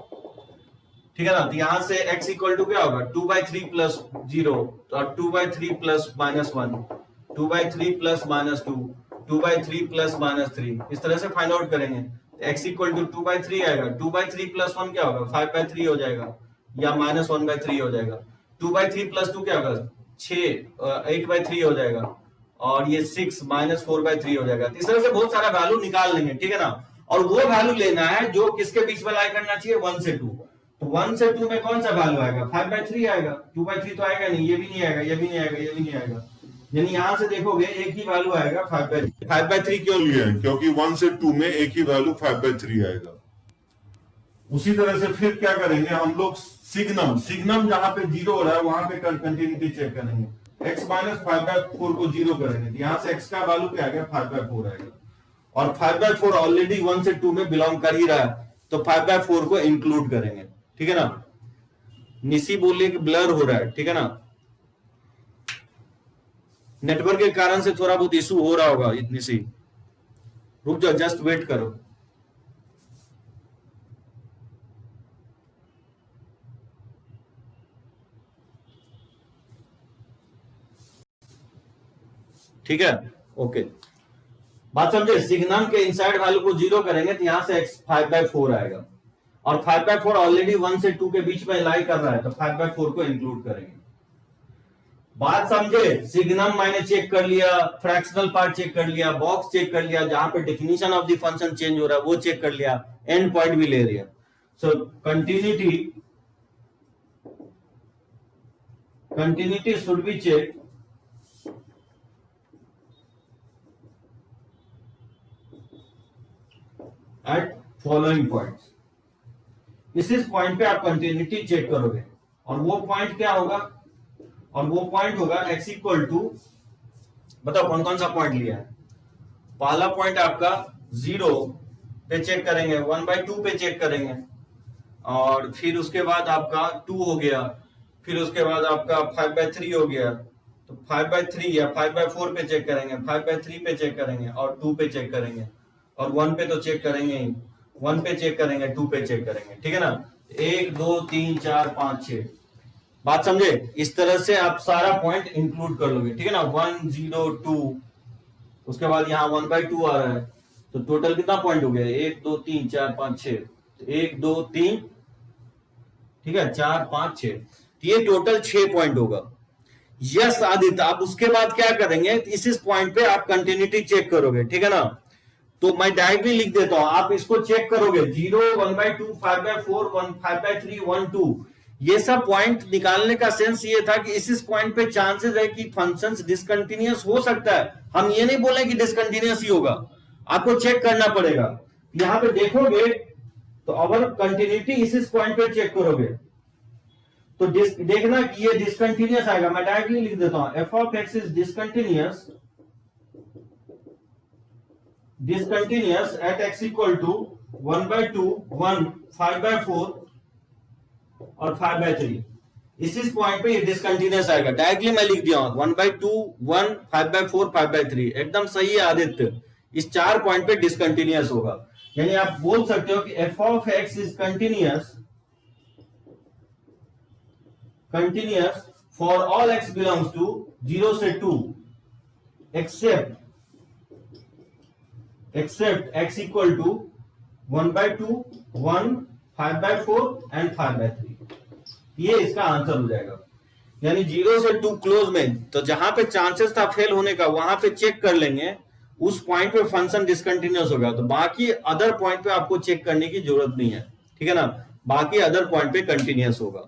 ठीक है ना। तो यहां से x इक्वल टू क्या होगा, 2/3 + 0 और 2/3 + -1, 2/3 + -2, 2/3 + -3, इस तरह से फाइंड आउट करेंगे। x इक्वल टू 2/3 आएगा, 2/3 + 1 क्या होगा, 5/3 हो जाएगा, या -1/3 हो जाएगा। 2/3 + 2 क्या होगा, 6 8/3 हो जाएगा, और ये 6 -4/3 हो जाएगा। इस तरह से बहुत सारा वैल्यू निकाल लेंगे, ठीक है ना। और वो वैल्यू लेना है जो किसके बीच में लाई करना चाहिए, 1 से 2। तो 1 से 2 में कौन सा वैल्यू आएगा, 5/3 आएगा, 2/3 तो आएगा नहीं, ये भी नहीं आएगा, ये भी नहीं आएगा, ये भी नहीं आएगा, यानी यहां से देखोगे एक ही वैल्यू आएगा 5/3। 5/3 क्यों लिए हैं, क्योंकि 1 से 2 में एक ही वैल्यू 5/3 आएगा। उसी तरह से फिर क्या करेंगे हम लोग, सिग्नम जहां पे 0 हो रहा है वहां पे कंटिन्यूटी चेक करेंगे, x - 5/4 को 0 करेंगे, तो यहां से x का वैल्यू क्या आएगा, 5/4 आएगा, और 5/4 ऑलरेडी 1 से 2 में बिलोंग कर ही रहा है, तो 5/4 को इंक्लूड करेंगे, ठीक है ना। निशी बोलिए कि ब्लर हो रहा है, ठीक है ना, नेटवर्क के कारण से थोड़ा बहुत इशू हो रहा होगा। निशी रुक जाओ, जस्ट वेट करो। ठीक है, ओके, बात समझे। सिग्नम के इनसाइड वैल्यू को 0 करेंगे तो यहां से x 5/4 आएगा, और 5/4 ऑलरेडी 1 से 2 के बीच में लाई कर रहा है, तो 5/4 को इंक्लूड करेंगे। बात समझे। सिग्नम मैंने चेक कर लिया, फ्रैक्शनल पार्ट चेक कर लिया, बॉक्स चेक कर लिया, जहां पे definition of the function change हो रहा है वो चेक कर लिया, एंड पॉइंट भी ले लिया। So continuity should be check at following points. इस पॉइंट पे आप कंटिन्यूटी चेक करोगे, और वो पॉइंट क्या होगा, और वो पॉइंट होगा x इक्वल टू, बताओ कौन कौन सा पॉइंट लिया है। पहला पॉइंट आपका 0 पे चेक करेंगे, 1/2 पे चेक करेंगे, और फिर उसके बाद आपका 2 हो गया, फिर उसके बाद आपका 5/3 हो गया, तो 5/3 या 5/4 पे चेक करेंगे, 5/3 पे चेक करेंगे, और 2 पे चेक करेंगे, और 1 पे तो चेक करेंगे ही, 1 पे चेक करेंगे, 2 पे चेक करेंगे, ठीक है ना। 1 2 3 4 5 6, बात समझे। इस तरह से आप सारा पॉइंट इंक्लूड कर लोगे, ठीक है ना। 1 0 2, उसके बाद यहाँ 1/2 आ रहा है, तो टोटल कितना पॉइंट हो गया, 1 2 3 4 5 6, 1 2 3, ठीक है, 4 5 6, ये टोटल 6 पॉइंट होगा। यस आदित्य, आप उसके बाद क्या करेंगे, इस पॉइंट पे आप कंटिन्यूटी चेक करोगे, ठीक है ना। तो मैं डायरेक्टली लिख देता हूं, आप इसको चेक करोगे, 0 1/2 5/4 1 5/3 1 2, ये सब पॉइंट निकालने का सेंस ये था कि इस पॉइंट पे चांसेस है कि फंक्शंस डिसकंटिन्यूअस हो सकता है। हम ये नहीं बोले कि डिसकंटिन्यूअस ही होगा, आपको चेक करना पड़ेगा। यहां पे देखोगे तो अगर कंटिन्यूटी इस पॉइंट पे चेक करोगे तो देखना कि ये डिसकंटिन्यूअस आएगा। मैं डायरेक्टली लिख देता हूं, f of x is discontinuous at x equal to 1/2 1 5/4 और 5/3। इस पॉइंट पे ये डिसकंटिन्यूअस आएगा, डायरेक्टली मैं लिख दिया 1/2 1 5/4 5/3, एकदम सही है आदित्य। इस 4 पॉइंट पे डिसकंटिन्यूअस होगा, यानी आप बोल सकते हो कि f of x is continuous for all x belongs to 0 से 2 except x equal to 1/2 1 5/4 and 5/3। ये इसका आंसर हो जाएगा। यानी 0 से 2 क्लोज में, तो जहां पे चांसेस था फेल होने का वहां पे चेक कर लेंगे, उस पॉइंट पे फंक्शन डिसकंटिन्यूअस होगा। तो बाकी अदर पॉइंट पे आपको चेक करने की जरूरत नहीं है, ठीक है ना। बाकी अदर पॉइंट पे कंटिन्यूअस होगा।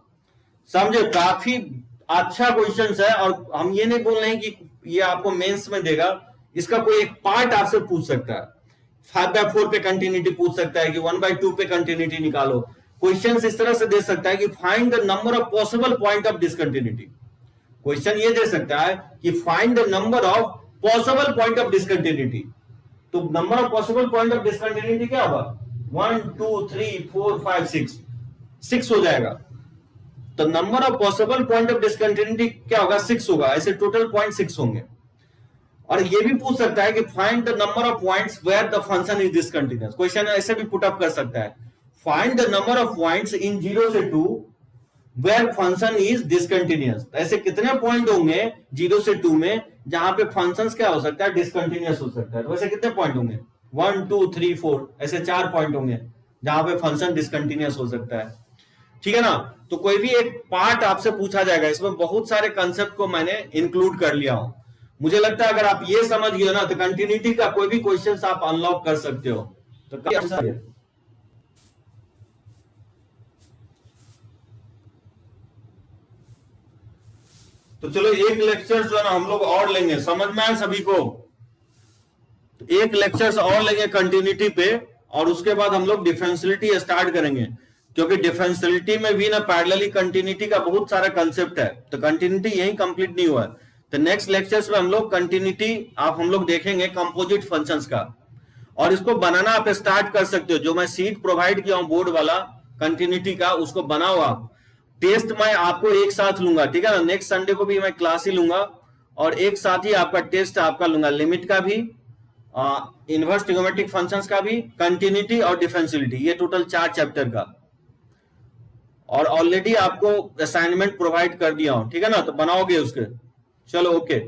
समझे, काफी अच्छा क्वेश्चन है, और हम ये नहीं बोल रहे हैं कि ये आपको मेंस में देगा, इसका कोई एक पार्ट आपसे पूछ सकता है। 5/4 पे कंटिन्यूटी पूछ सकता है कि 1/2 पे कंटिन्यूटी निकालो। क्वेश्चन इस तरह से दे सकता है कि find the number of possible point of discontinuity. Question ये दे सकता है कि find the number of possible point of discontinuity. तो number of possible point of discontinuity क्या होगा, 1 2 3 4 5 6 हो जाएगा। तो number of possible point of discontinuity क्या होगा, 6 होगा। ऐसे टोटल पॉइंट 6 होंगे। और ये भी पूछ सकता है कि find the number of points where the function is discontinuous. Question ऐसे भी पुट अप कर सकता है, find the number of points in 0 से 2 वेयर फंक्शन इज डिसकंटिन्यूअस। ऐसे कितने पॉइंट होंगे 0 से 2 में जहां पे फंक्शन क्या हो सकता है, डिसकंटिन्यूअस हो सकता है। तो वैसे कितने पॉइंट होंगे, 1 2 3 4, ऐसे 4 पॉइंट होंगे जहां पे फंक्शन डिसकंटिन्यूअस हो सकता है, ठीक है ना। तो कोई भी एक पार्ट आपसे पूछा जाएगा, इसमें बहुत सारे कंसेप्ट को मैंने इंक्लूड कर लिया हूं। मुझे लगता है अगर आप ये समझ गए ना तो कंटिन्यूटी का कोई भी क्वेश्चन आप अनलॉक कर सकते हो। तो चलो एक लेक्चर जो है ना हम लोग और लेंगे, समझ में आए सभी को। तो एक लेक्चर और लेंगे कंटिन्यूटी पे, और उसके बाद हम लोग डिफरेंशियलिटी स्टार्ट करेंगे, क्योंकि डिफरेंशियलिटी में भी ना पैरेलली कंटिन्यूटी का बहुत सारा कंसेप्ट है। तो कंटिन्यूटी यही कंप्लीट नहीं हुआ है। तो नेक्स्ट लेक्चर्स में हम लोग कंटिन्यूटी हम लोग देखेंगे कंपोजिट फंक्शंस का, और इसको बनाना आप स्टार्ट कर सकते हो। जो मैं सीट प्रोवाइड किया हूं बोर्ड वाला कंटिन्यूटी का, उसको बनाओ आप। टेस्ट मैं आपको एक साथ लूंगा, ठीक है ना, नेक्स्ट संडे को भी मैं क्लास ही लूंगा और एक साथ ही आपका टेस्ट आपका लूंगा, लिमिट का भी, इनवर्स ट्रिगोनोमेट्रिक फंक्शंस का भी, कंटिन्यूटी और डिफरेंशियलिटी, ये टोटल 4 चैप्टर का। और ऑलरेडी आपको असाइनमेंट प्रोवाइड कर दिया हूं, ठीक है ना, तो बनाओगे उसके। चलो ओके।